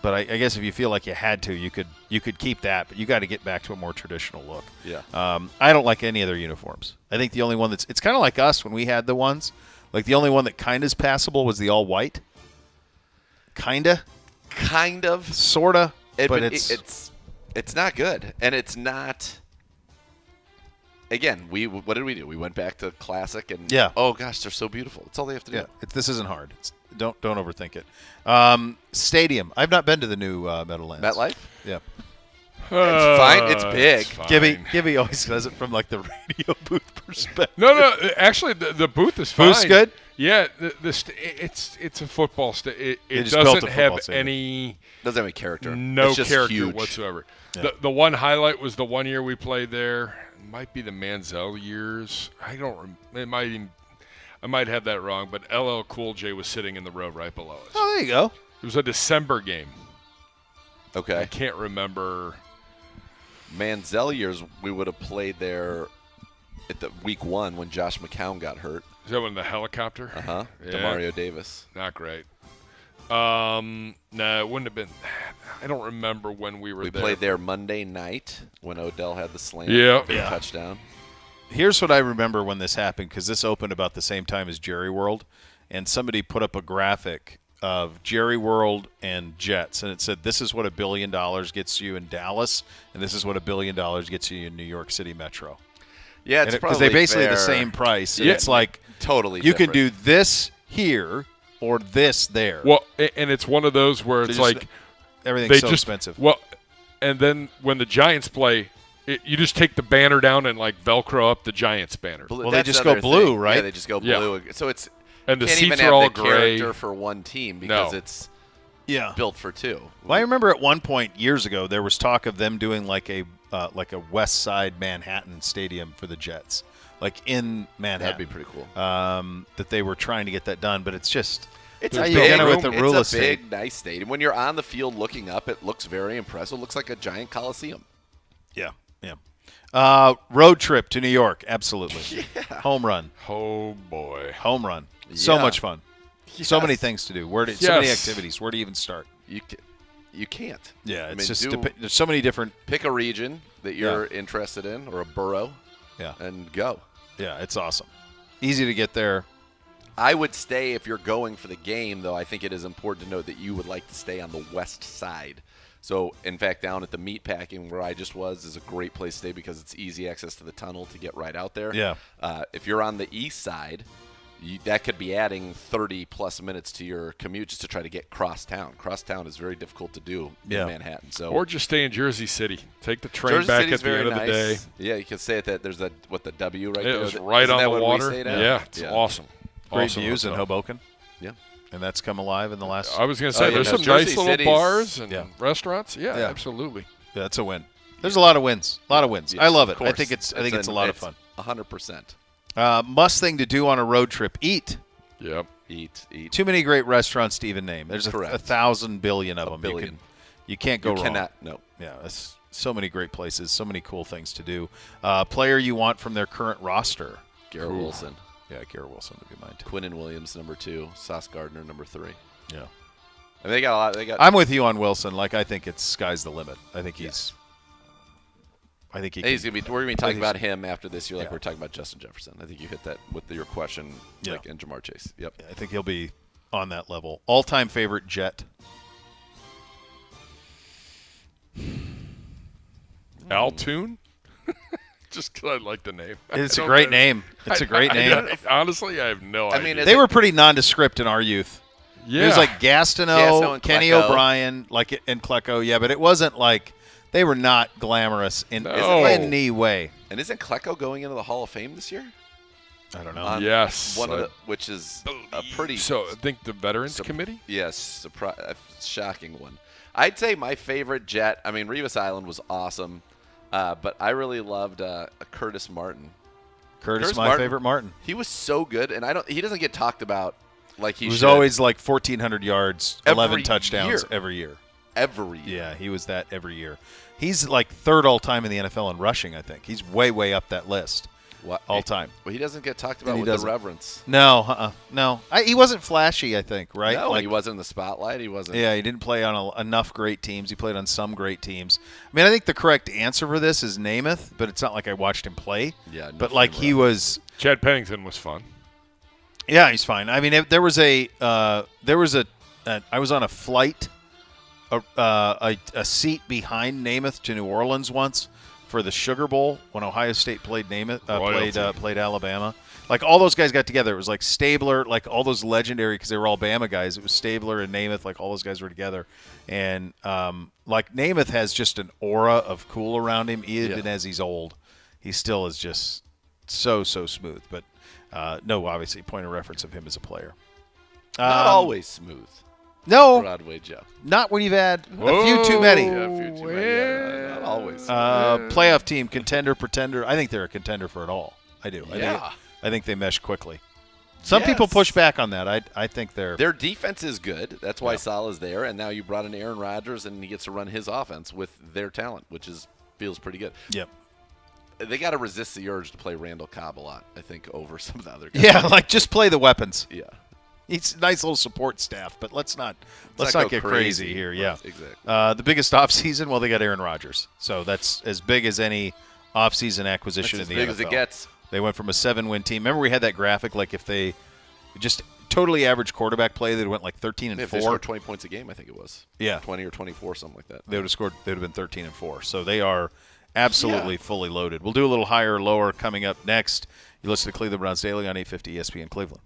But I guess if you feel like you had to, you could keep that, but you got to get back to a more traditional look. Yeah. I don't like any of their uniforms. I think the only one it's kind of like us when we had the ones. Like the only one that kind of is passable was the all white. Kind of, sorta, but it's not good, and it's not. Again, what did we do? We went back to classic, and oh gosh, they're so beautiful. That's all they have to do. Yeah, this isn't hard. Don't overthink it. Stadium. I've not been to the new Meadowlands. MetLife? Yeah. It's fine. It's big. It's fine. Gibby always does it from like the radio booth perspective. No. Actually, the booth is fine. Booth's good? Yeah. It's a football stadium. It just built doesn't a football have stadium. any. Doesn't have any character. No it's just character huge. whatsoever. Yeah. The one highlight was the one year we played there. It might be the Manziel years. I don't. It might even. I might have that wrong, but LL Cool J was sitting in the row right below us. Oh, there you go. It was a December game. Okay. I can't remember. Manziel years, we would have played there at the week 1 when Josh McCown got hurt. Is that when the helicopter? Uh-huh. Yeah. DeMario Davis. Not great. No, it wouldn't have been. I don't remember when we were there. We played there Monday night when Odell had the slam. Yeah. Touchdown. Here's what I remember when this happened, because this opened about the same time as Jerry World, and somebody put up a graphic of Jerry World and Jets, and it said, this is what $1 billion gets you in Dallas, and this is what $1 billion gets you in New York City Metro. Yeah, it's because probably they basically fair. the same price. And Yeah. It's like Totally you different. can do this here or this there. Well, and it's one of those where it's They just- like everything's they so just expensive. Well, and then when the Giants play, you just take the banner down and like Velcro up the Giants banner. Well, That's they just the go other blue, thing. right? Yeah, they just go Yeah. blue. So it's And the can't seats even are have all the gray. character for one team because No. it's Yeah. built for two. Well, I remember at one point years ago there was talk of them doing like a West Side Manhattan stadium for the Jets, like in Manhattan. That'd be pretty cool. That they were trying to get that done, but it's just It's how a you big, get it with the real it's a estate. big, nice stadium. When you're on the field looking up, it looks very impressive. It looks like a giant coliseum. Yeah. Road trip to New York, absolutely. Home run. Oh boy. Home run. So Yeah. much fun. So many Yes. things to do. So many Yes. activities. Where do you even start? You can't. Yeah, I it's mean, just do- there's so many different. Pick a region that you're interested in or a borough Yeah, and go. yeah, it's awesome. Easy to get there. I would stay if you're going for the game, though. I think it is important to note that you would like to stay on the west side. So, in fact, down at the meatpacking where I just was is a great place to stay because it's easy access to the tunnel to get right out there. Yeah. If you're on the east side, that could be adding 30-plus minutes to your commute just to try to get crosstown. Crosstown is very difficult to do Yeah. in Manhattan. So Or just stay in Jersey City. Take the train Jersey back City's at the very end of the day. nice. Yeah, you can stay at that. There's the W right It there. was right Isn't on that the what we water. stayed at? Yeah, it's awesome. Great Awesome views in hotel. Hoboken, Yeah. and that's come alive in the last. I was going to say, yeah, there's no, some Jersey nice little City's- bars and Yeah. restaurants. Yeah, Yeah. absolutely. Yeah, that's a win. There's a lot of wins. A lot of wins. Yes, I love of it. I course. think it's a lot of fun. 100%. Must thing to do on a road trip: eat. Yep. Eat. Too many great restaurants to even name. There's Correct. 1,000 billion of them. billion. You can't go You wrong. cannot. No. Yeah, it's so many great places, so many cool things to do. Player you want from their current roster? Garrett Wilson. Yeah, Garrett Wilson would be mine too. Quinnen Williams, number 2. Sauce Gardner, number 3. Yeah, I mean, they got a lot. They got. I'm with you on Wilson. Like, I think it's sky's the limit. I think he's. I think He's can- gonna be. We're gonna be talking he's- about him after this year, like Yeah. we're talking about Justin Jefferson. I think you hit that with your question, Yeah. like in Jamar Chase. Yep. I think he'll be on that level. All-time favorite Jet. Altoon? Just because I like the name. It's I a don't great know. name. It's a great name. Honestly, I have no I idea. mean, They were pretty nondescript in our youth. yeah. It was like Gastineau, Gastineau and Kenny Klecko. O'Brien, and Klecko, yeah, but it wasn't like they were not glamorous in No. any way. And isn't Klecko going into the Hall of Fame this year? I don't know. Yes. One of the, which is a pretty So I think the Veterans Sup- Committee? yes, shocking one. I'd say my favorite Jet. I mean, Revis Island was awesome, but I really loved Curtis Martin. Curtis, my Martin. favorite Martin. He was so good, and He doesn't get talked about like he He was should always like 1,400 yards, 11 Every touchdowns year. every year. every year. Yeah, he was that every year. He's like third all time in the NFL in rushing, I think. He's way up that list all time. Well, he doesn't get talked And about he with the doesn't. reverence. No, no. He wasn't flashy, I think, right? No, Like, he wasn't in the spotlight. He wasn't. yeah, he didn't play on enough great teams. He played on some great teams. I mean, I think the correct answer for this is Namath, but it's not like I watched him play. Yeah, no But like frame he of was, Chad Pennington was fun. yeah, he's fine. I mean, there was I was on a flight, a seat behind Namath to New Orleans once for the Sugar Bowl when Ohio State played Royalty. played Alabama. Like all those guys got together. It was like Stabler, like all those legendary because they were all Bama guys. It was Stabler and Namath, like all those guys were together. And like Namath has just an aura of cool around him, even as he's old. He still is just so smooth. But no, obviously, point of reference of him as a player. Not always smooth. No, Broadway Joe. not when you've had a few too many. Yeah, a few too many. Yeah, not always. Playoff team, contender, pretender. I think they're a contender for it all. I do. Yeah. I think they mesh quickly. Some people push back on that. I think they're. Their defense is good. That's why Yeah. Salah's there. And now you brought in Aaron Rodgers, and he gets to run his offense with their talent, which feels pretty good. Yep. They got to resist the urge to play Randall Cobb a lot, I think, over some of the other guys. Yeah, like just play the weapons. Yeah. It's a nice little support staff, but let's not go get crazy here. Yeah. Right, exactly. The biggest offseason, well, they got Aaron Rodgers. So that's as big as any offseason acquisition That's in as the big NFL. as it gets. They went from a 7-win team. Remember we had that graphic, like if they just totally average quarterback play, they went like 13 and If they 4. scored 20 points a game, I think it was. Yeah. 20 or 24, something like that. They would have scored. They would have been 13 and 4. So they are absolutely fully loaded. We'll do a little higher or lower coming up next. You listen to Cleveland Browns Daily on 850 ESPN Cleveland.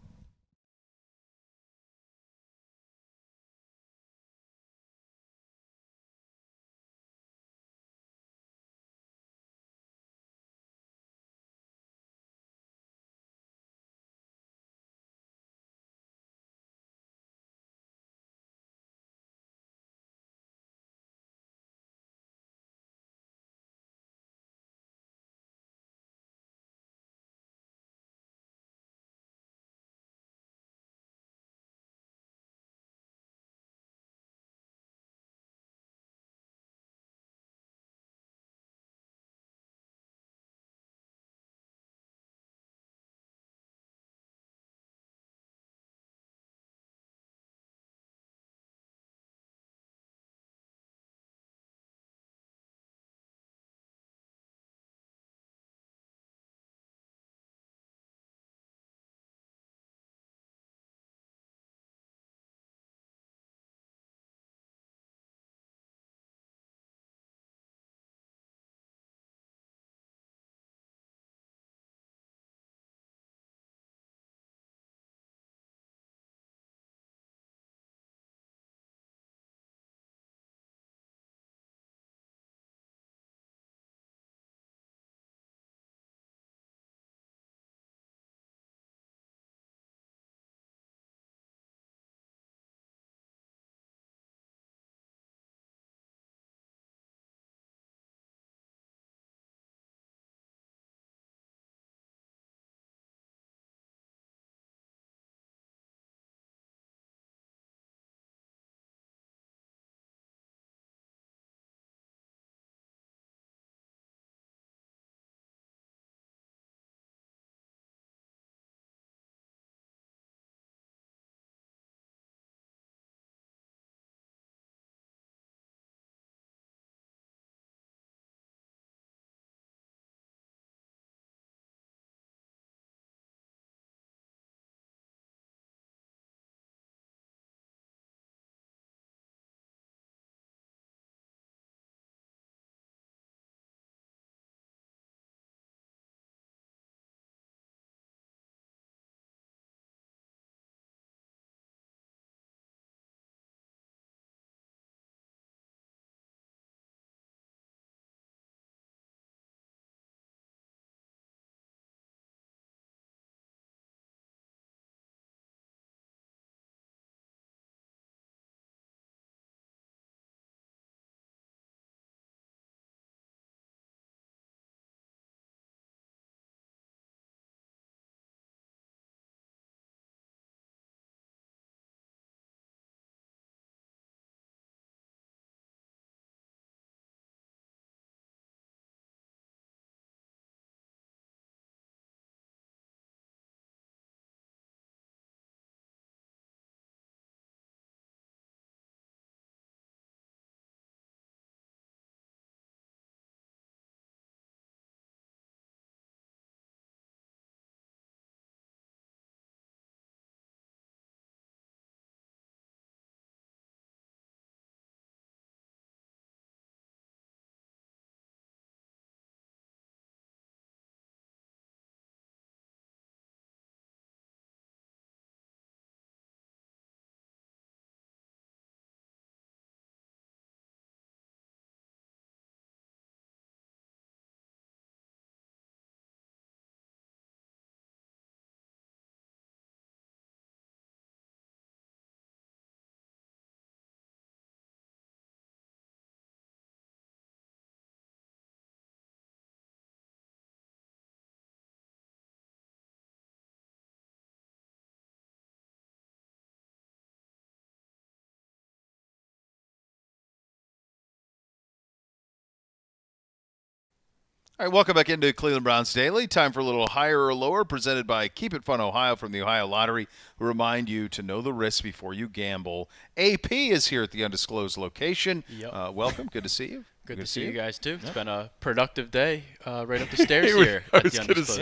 All right, welcome back into Cleveland Browns Daily. Time for a little higher or lower, presented by Keep It Fun Ohio from the Ohio Lottery, who remind you to know the risks before you gamble. AP is here at the undisclosed location. Yep. Welcome. Good to see you. Good to see you guys too. It's been a productive day right up the stairs here. I at was the gonna Undisclosed.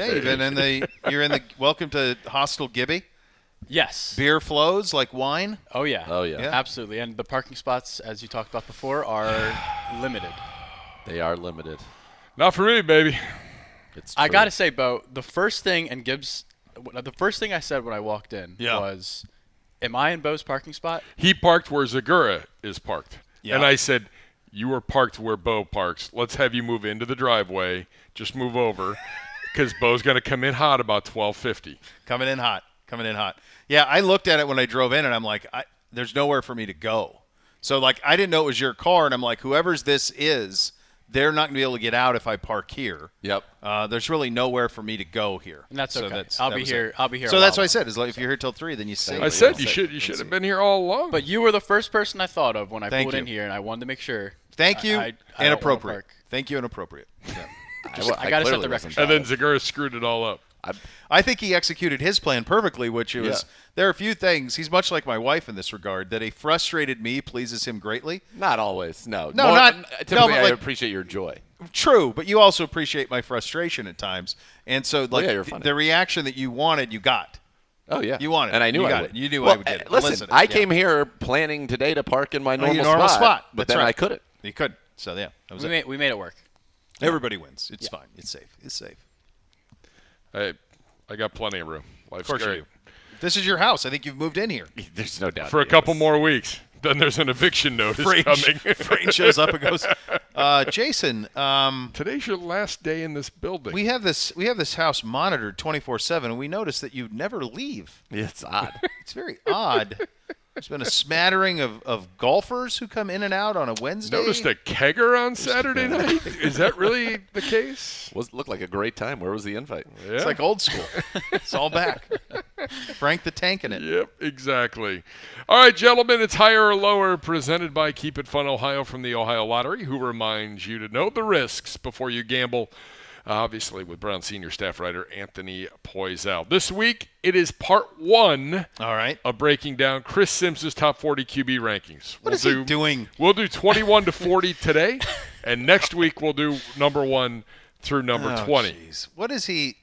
say. Yeah, you're in the welcome to Hostel Gibby. Yes. Beer flows like wine. Oh yeah. Oh, yeah. Absolutely. And the parking spots, as you talked about before, are limited. They are limited. Not for me, baby. It's I true. gotta say, Beau, the first thing I said when I walked in was, "Am I in Beau's parking spot?" He parked where Zagura is parked. Yeah. And I said, you are parked where Beau parks. Let's have you move into the driveway. Just move over because Beau's going to come in hot about 12:50. Coming in hot. Yeah, I looked at it when I drove in, and I'm like, there's nowhere for me to go. So, like, I didn't know it was your car, and I'm like, whoever's this is, they're not going to be able to get out if I park here. Yep. There's really nowhere for me to go here. And that's okay. that I'll was be it. here. I'll be here. So a that's while what I said. Is like if you're here till 3, then you stay. I said you should have been here all along. But you were the first person I thought of when I Thank pulled in you. here, and I wanted to make sure. Thank you. I don't wanna Inappropriate. park. Thank you. Inappropriate. Yeah. I gotta set clearly the record wasn't straight. and then Zagura screwed it all up. I think he executed his plan perfectly, which was Yeah. there are a few things. He's much like my wife in this regard, that a frustrated me pleases him greatly. Not always. No. No, not- Typically, no, but I like- appreciate your joy. True, but you also appreciate my frustration at times. And so, like, yeah, you're funny. the reaction that you wanted, you got. Oh yeah, You wanted and it. I knew You I got would. it. You knew well, I would get it. Listen, Elicited, I yeah. came here planning today to park in my your normal, normal spot. but That's then right. I couldn't. You couldn't. So, yeah. That was it. We made it work. Everybody wins. It's fine. It's safe. It's safe. I got plenty of room. Life's Of course great. you do. This is your house. I think you've moved in here. There's no doubt. For a yes. couple more weeks. Then there's an eviction notice coming. Frame shows up and goes, Jason, Today's your last day in this building. we have this house monitored 24/7, and we notice that you never leave. It's odd. It's very odd. There's been a smattering of golfers who come in and out on a Wednesday. Noticed a kegger on Saturday night. Is that really the case? Looked like a great time. Where was the invite? Yeah. It's like old school. It's all back. Frank the Tank in it. Yep, exactly. All right, gentlemen, it's Higher or Lower, presented by Keep It Fun Ohio from the Ohio Lottery, who reminds you to know the risks before you gamble. Obviously, with Brown Senior staff writer Anthony Poisal. This week, it is part 1 All right. of breaking down Chris Sims' top 40 QB rankings. What is he doing? We'll do 21 to 40 today, and next week we'll do number 1 through number 20. Jeez. What is he?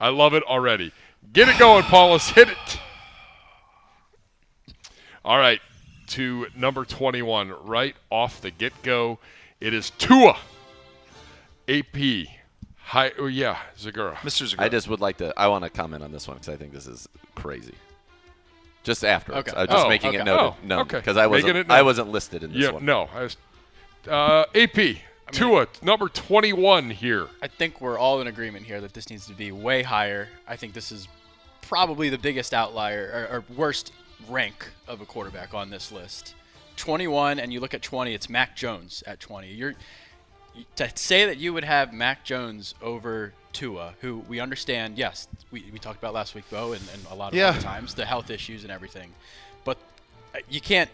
I love it already. Get it going, Paulus. Hit it. All right, to number 21, right off the get-go, it is Tua. AP. Zagura. Mr. Zagura. I just would like to. I want to comment on this one because I think this is crazy. Just afterwards, Okay. I'm just Oh, making okay. it noted. Oh, No, okay. because I Making it wasn't. known. I wasn't listed in this Yeah, one. no. AP. Tua, number 21 here. I think we're all in agreement here that this needs to be way higher. I think this is probably the biggest outlier or worst rank of a quarterback on this list. 21, and you look at 20, it's Mac Jones at 20. To say that you would have Mac Jones over Tua, who we understand, yes, we talked about last week, Beau, and a lot of other times, the health issues and everything. But you can't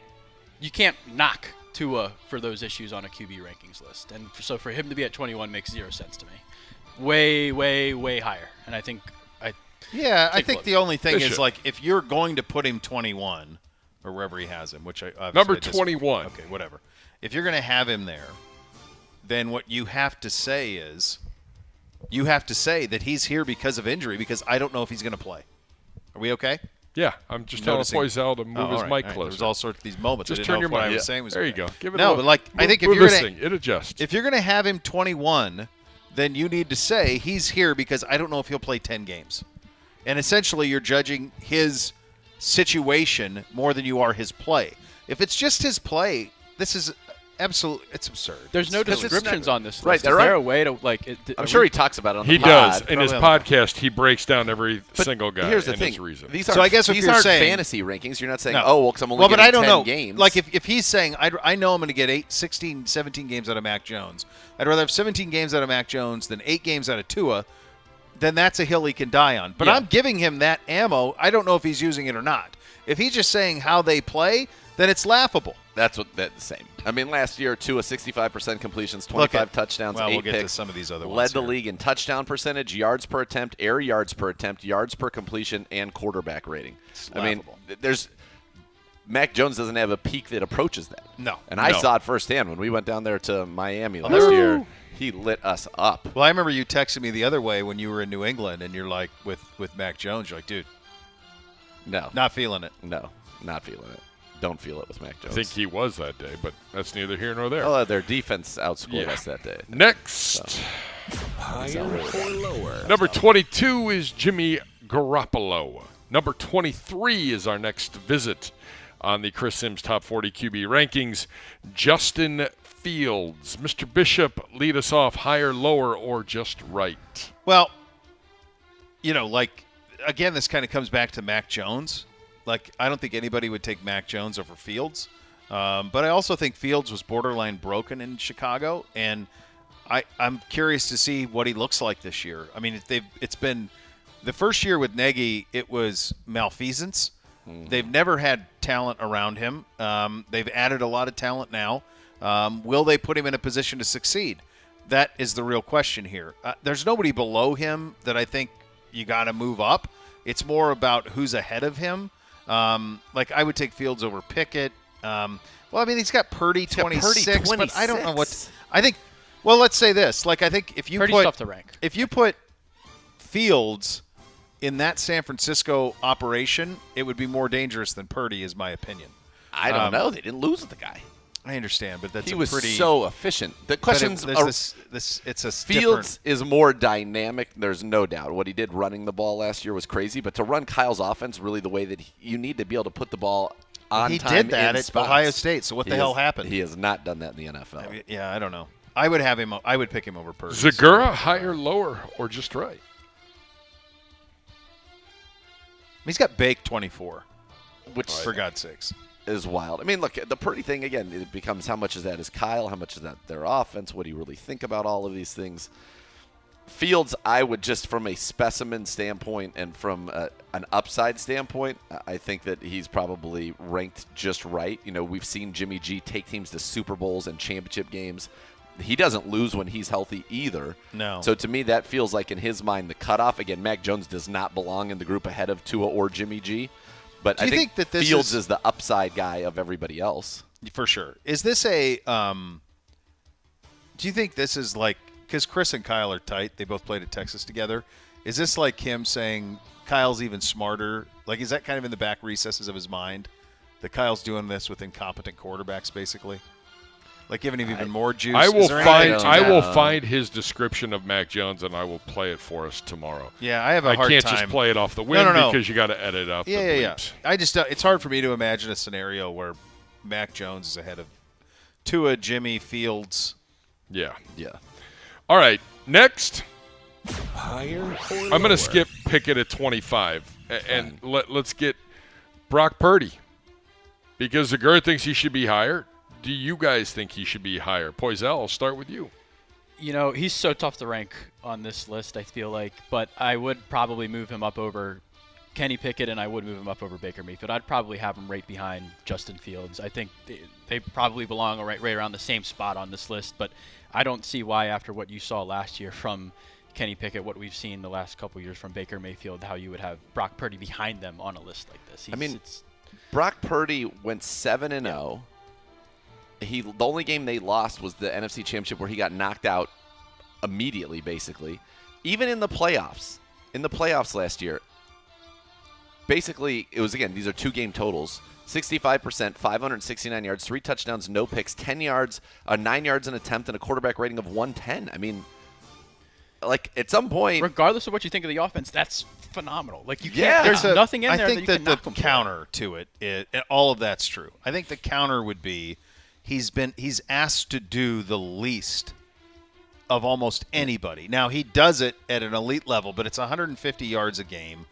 knock Tua for those issues on a QB rankings list. And so for him to be at 21 makes 0 sense to me. Way, way, way higher. And I think Yeah, I Take a think look. the only thing They is, should. like, if you're going to put him 21 or wherever he has him, which I obviously Number I just- 21. Okay, whatever. If you're going to have him there, then what you have to say is you have to say that he's here because of injury, because I don't know if he's going to play. Are we okay? Yeah, I'm just telling Noticing- Poisal to move Oh, his all right, mic all right. closer. There's all sorts of these moments. Just I didn't turn know your if what mic. I was saying was There you okay. go. Give it No, a but, like, I think if we're you're gonna- listening, it adjusts. If you're going to have him 21, then you need to say he's here because I don't know if he'll play 10 games. And essentially you're judging his situation more than you are his play. If it's just his play, this is it's absurd. there's no Because it's descriptions not- on this list. Right, Is they're there right. a way to, like... I'm sure he talks about it on the He pod. does. In his probably on podcast, he breaks down every But single guy here's the and thing. his reason. These So aren't, I guess if these you're aren't saying- fantasy rankings. You're not saying, No. oh, well, because I'm only Well, but getting I don't 10 know. games. Like, if he's saying, I know I'm going to get 16, 17 games out of Mac Jones. I'd rather have 17 games out of Mac Jones than 8 games out of Tua. Then that's a hill he can die on. But Yeah. I'm giving him that ammo. I don't know if he's using it or not. If he's just saying how they play, then it's laughable. That's the same. I mean, last year, Tua 65% completions, 25 touchdowns, 8 we'll get picks. to some of these other ones. Led the here. league in touchdown percentage, yards per attempt, air yards per attempt, yards per completion, and quarterback rating. I mean, Mac Jones doesn't have a peak that approaches that. No. And I saw it firsthand when we went down there to Miami last year. He lit us up. Well, I remember you texting me the other way when you were in New England, and you're like, with Mac Jones, you're like, dude, No. not feeling it. No, not feeling it. Don't feel it with Mac Jones. I think he was that day, but that's neither here nor there. Oh, their defense outscored us that day. Next, Higher or lower? number 22 is Jimmy Garoppolo. Number 23 is our next visit on the Chris Sims Top 40 QB rankings, Justin Fields. Mr. Bishop, lead us off, higher, lower, or just right? Well, again, this kind of comes back to Mac Jones. I don't think anybody would take Mac Jones over Fields. But I also think Fields was borderline broken in Chicago, and I'm curious to see what he looks like this year. I mean, it's been the first year with Nagy, it was malfeasance. Mm-hmm. They've never had talent around him. They've added a lot of talent now. Will they put him in a position to succeed? That is the real question here. There's nobody below him that I think you got to move up. It's more about who's ahead of him. I would take Fields over Pickett. He's got Purdy 26, but I don't know what I think. Well, let's say this. I think if you Purdy's tough to rank. If you put Fields in that San Francisco operation, it would be more dangerous than Purdy, is my opinion. I don't know. They didn't lose with the guy. I understand, but he was so efficient. The questions are it's a Fields is more dynamic. There's no doubt. What he did running the ball last year was crazy, but to run Kyle's offense really the way that you need to be able to put the ball on he time. He did that in at spots. Ohio State. So what the hell happened? He has not done that in the NFL. I don't know. I would have him. I would pick him over Purdy. Zagura, higher, lower, or just right? He's got baked 24, which for God's sakes is wild. I mean, look, the Purdy thing, again, it becomes how much is that is Kyle, how much is that their offense, what do you really think about all of these things? Fields, I would just from a specimen standpoint and from an upside standpoint, I think that he's probably ranked just right. We've seen Jimmy G take teams to Super Bowls and championship games. He doesn't lose when he's healthy either. No. So to me, that feels like in his mind the cutoff. Again, Mac Jones does not belong in the group ahead of Tua or Jimmy G. But I think that Fields is the upside guy of everybody else. For sure. Is this a do you think this is because Chris and Kyle are tight, they both played at Texas together. Is this like him saying Kyle's even smarter? Is that kind of in the back recesses of his mind that Kyle's doing this with incompetent quarterbacks, basically? Giving him even more juice. I will find his description of Mac Jones and I will play it for us tomorrow. Yeah, I have a hard time. I can't just play it off the whim because you got to edit out the bleeps. I just it's hard for me to imagine a scenario where Mac Jones is ahead of Tua, Jimmy, Fields. Yeah. Yeah. All right, next. Higher or I'm going to skip Pickett at 25 and let's get Brock Purdy because Zagura thinks he should be higher. Do you guys think he should be higher? Poisal, I'll start with you. He's so tough to rank on this list, I feel like. But I would probably move him up over Kenny Pickett, and I would move him up over Baker Mayfield. I'd probably have him right behind Justin Fields. I think they probably belong right around the same spot on this list. But I don't see why, after what you saw last year from Kenny Pickett, what we've seen the last couple years from Baker Mayfield, how you would have Brock Purdy behind them on a list like this. Brock Purdy went 7-0. The only game they lost was the NFC Championship where he got knocked out immediately, basically. Even in the playoffs last year, basically, it was, again, these are 2-game totals. 65%, 569 yards, 3 touchdowns, no picks, 9 yards an attempt, and a quarterback rating of 110. I mean, at some point, regardless of what you think of the offense, that's phenomenal. You can't. There's nothing in there that you can knock him for. I think that the counter to it, all of that's true. I think the counter would be he's asked to do the least of almost anybody. Now, he does it at an elite level, but it's 150 yards a game.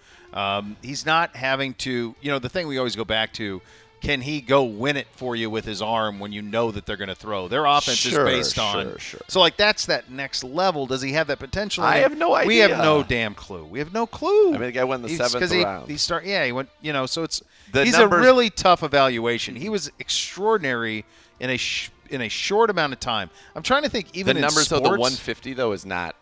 He's not having to, the thing we always go back to, can he go win it for you with his arm when you know that they're going to throw? Their offense is based on. Sure. So, like, that's that next level. Does he have that potential? I have no idea. We have no damn clue. We have no clue. I mean, the guy went in the seventh round. He went, so it's The he's numbers- a really tough evaluation. He was extraordinary in a short amount of time. I'm trying to think even the in numbers sports. of the 150 though is not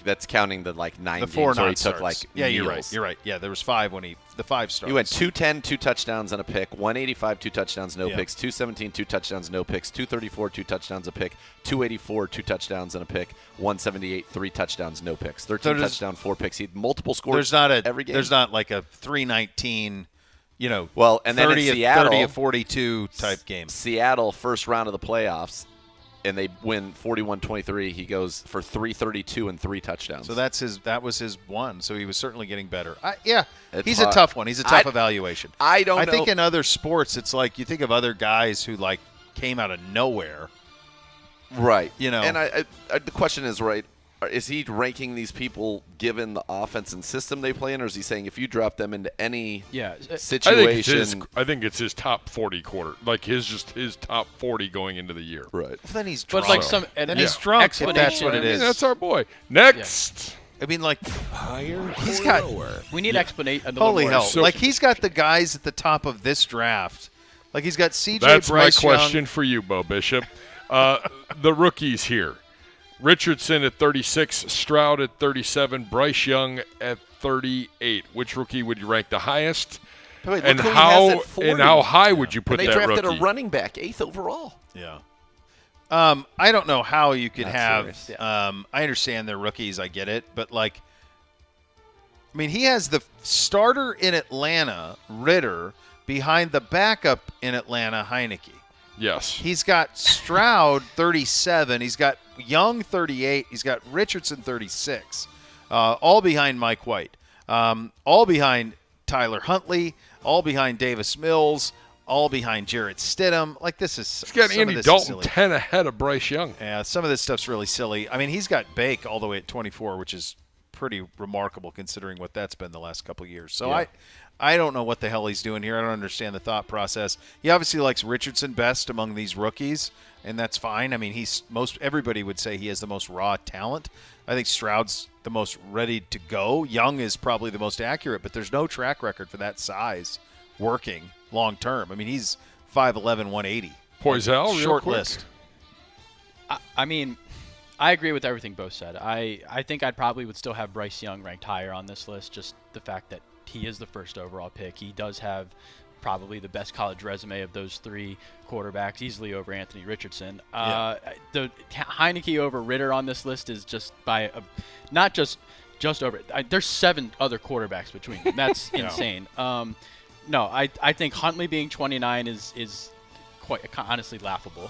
that's counting the 9 the games 4 where he non-starts. took like yeah, you're meals. right. Yeah, there was 5 when the 5 starts. He went 210, 2 touchdowns and a pick, 185, 2 touchdowns, no Yeah. picks, 217, 2 touchdowns, no picks, 234, 2 touchdowns, a pick, 284, 2 touchdowns and a pick, 178, 3 touchdowns, no picks, 13 touchdowns, 4 picks. He had multiple scores every game. There's not like a 319, well, and then 30 in Seattle, 30 of 42 type game. Seattle first round of the playoffs, and they win 41-23. He goes for 332 and 3 touchdowns. So that was his one. So he was certainly getting better. It's He's hard. a tough one. He's a tough evaluation. I don't know. I think in other sports, it's like you think of other guys who like came out of nowhere. Right. And the question is, right, is he ranking these people given the offense and system they play in, or is he saying if you drop them into any situation? I think it's his top 40 quarter, like his top 40 going into the year. Right. Then he's drunk. But like then he's drunk. If that's what it is. That's our boy. Next. I mean, like Higher he's or got. lower? We need explanation. Holy hell! So- Like he's got the guys at the top of this draft. Like he's got C.J. That's Bryce my Young. question for you, Bo Bishop. The rookies here. Richardson at 36, Stroud at 37, Bryce Young at 38. Which rookie would you rank the highest? Wait, And look who he how has at 40. and how high would you put And they that drafted rookie? a running back, 8th overall. Yeah. I don't know how you could Not have. serious, yeah. I understand they're rookies. I get it, but like, I mean, he has the starter in Atlanta, Ritter, behind the backup in Atlanta, Heineke. Yes. He's got Stroud 37. He's got Young 38. He's got Richardson 36. All behind Mike White. All behind Tyler Huntley. All behind Davis Mills. All behind Jarrett Stidham. Like this is. He's got some of Andy this is Dalton silly. 10 ahead of Bryce Young. Yeah, some of this stuff's really silly. I mean, he's got Bake all the way at 24, which is pretty remarkable considering what that's been the last couple of years. So Yeah. I don't know what the hell he's doing here. I don't understand the thought process. He obviously likes Richardson best among these rookies, and that's fine. I mean, everybody would say he has the most raw talent. I think Stroud's the most ready to go. Young is probably the most accurate, but there's no track record for that size working long term. I mean, he's 5'11", 180. Poisal, real Short quick. list. I mean, I agree with everything Bo said. I think I'd probably would still have Bryce Young ranked higher on this list, just the fact that he is the first overall pick. He does have probably the best college resume of those 3 quarterbacks, easily over Anthony Richardson. The Heineke over Ritter on this list is just by not just over. There's 7 other quarterbacks between them. That's insane. No, I think Huntley being 29 is quite honestly laughable.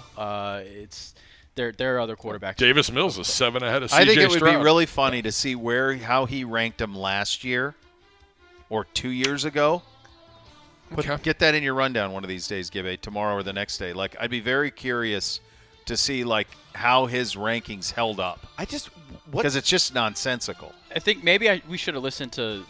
There are other quarterbacks. Davis Mills is 7 ahead of CJ I think it would Stroud. be really funny to see how he ranked him last year or 2 years ago. Okay. Get that in your rundown one of these days, Gibby, tomorrow or the next day. Like, I'd be very curious to see like how his rankings held up because it's just nonsensical. I think maybe we should have listened to,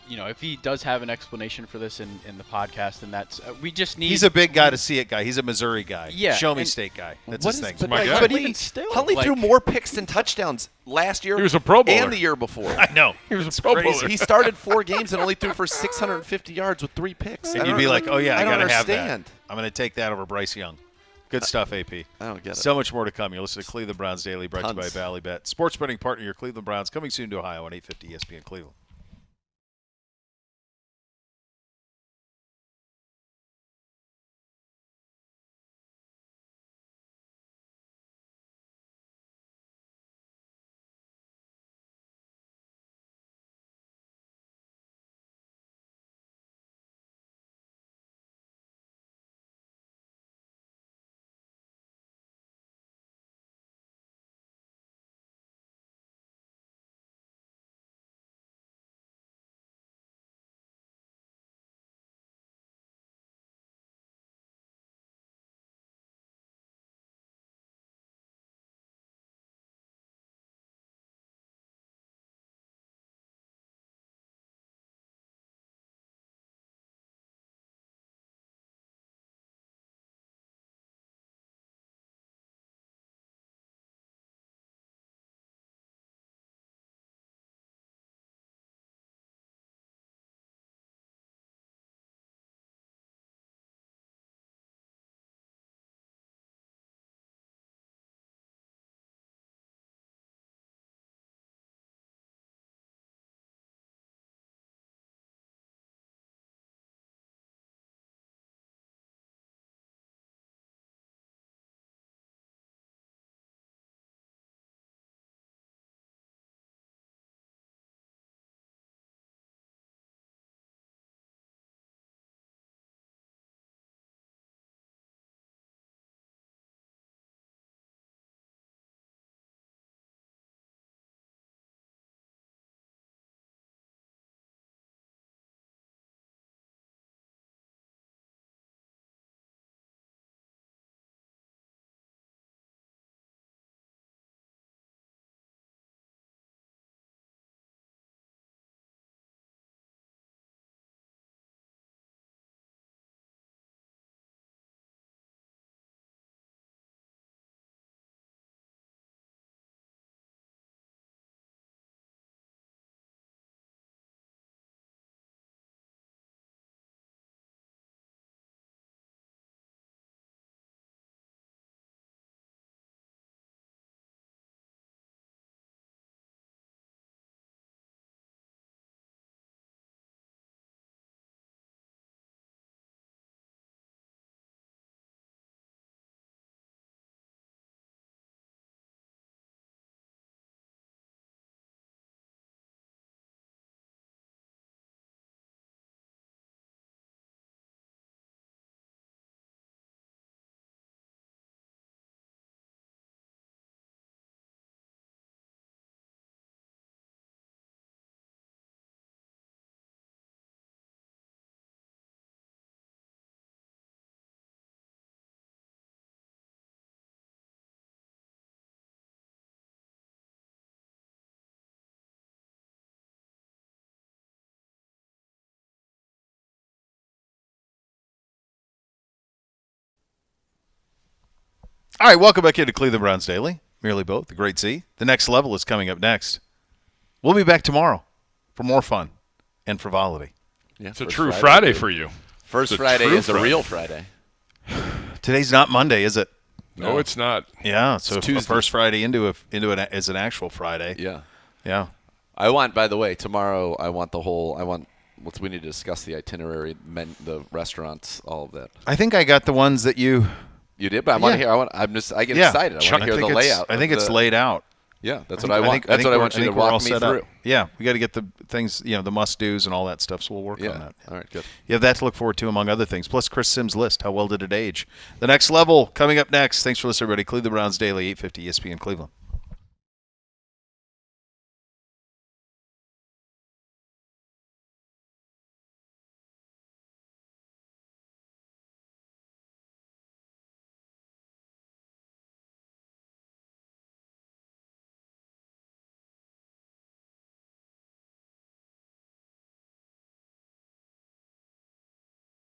if he does have an explanation for this in the podcast, then that's we just need. He's a big guy to see it guy. He's a Missouri guy. Yeah, Show me and state guy. That's What his is- thing. but, My like, guy. But Huntley- even still, Huntley like- threw more picks than touchdowns last year. He was a Pro Bowler. and the year before. I know. He was a It's Pro crazy. Bowler. He started 4 games and only threw for 650 yards with 3 picks. And you'd be like, oh yeah, I don't gotta have that. understand. I'm gonna take that over Bryce Young. Good stuff, AP. I don't get it. So much more to come. You're listening to Cleveland Browns Daily, brought to you by Tons. Ballybet. Sports betting partner, your Cleveland Browns, coming soon to Ohio on 850 ESPN Cleveland. All right, welcome back into Cleveland Browns Daily. Merely Both, the Great Z. The Next Level is coming up next. We'll be back tomorrow for more fun and frivolity. Yeah, It's a true Friday for you. First It's a Friday true is a Friday. real Friday. Today's not Monday, is it? No, it's not. Yeah, so It's the Tuesday. first Friday into it is an actual Friday. Yeah. Yeah. I want, by the way, tomorrow we need to discuss the itinerary, the restaurants, all of that. I think I got the ones that you. You did, but I want to hear. I get Yeah. excited. I want to hear the think layout. I think of it's the- laid out. Yeah, that's I what I want. That's what I want you to we're all walk me set up. through. Yeah, we got to get the things, the must-dos and all that stuff, so we'll work Yeah. on that. All right, good. You have that to look forward to, among other things. Plus, Chris Sims' list. How well did it age? The Next Level coming up next. Thanks for listening, everybody. Cleveland Browns Daily, 850 ESPN Cleveland.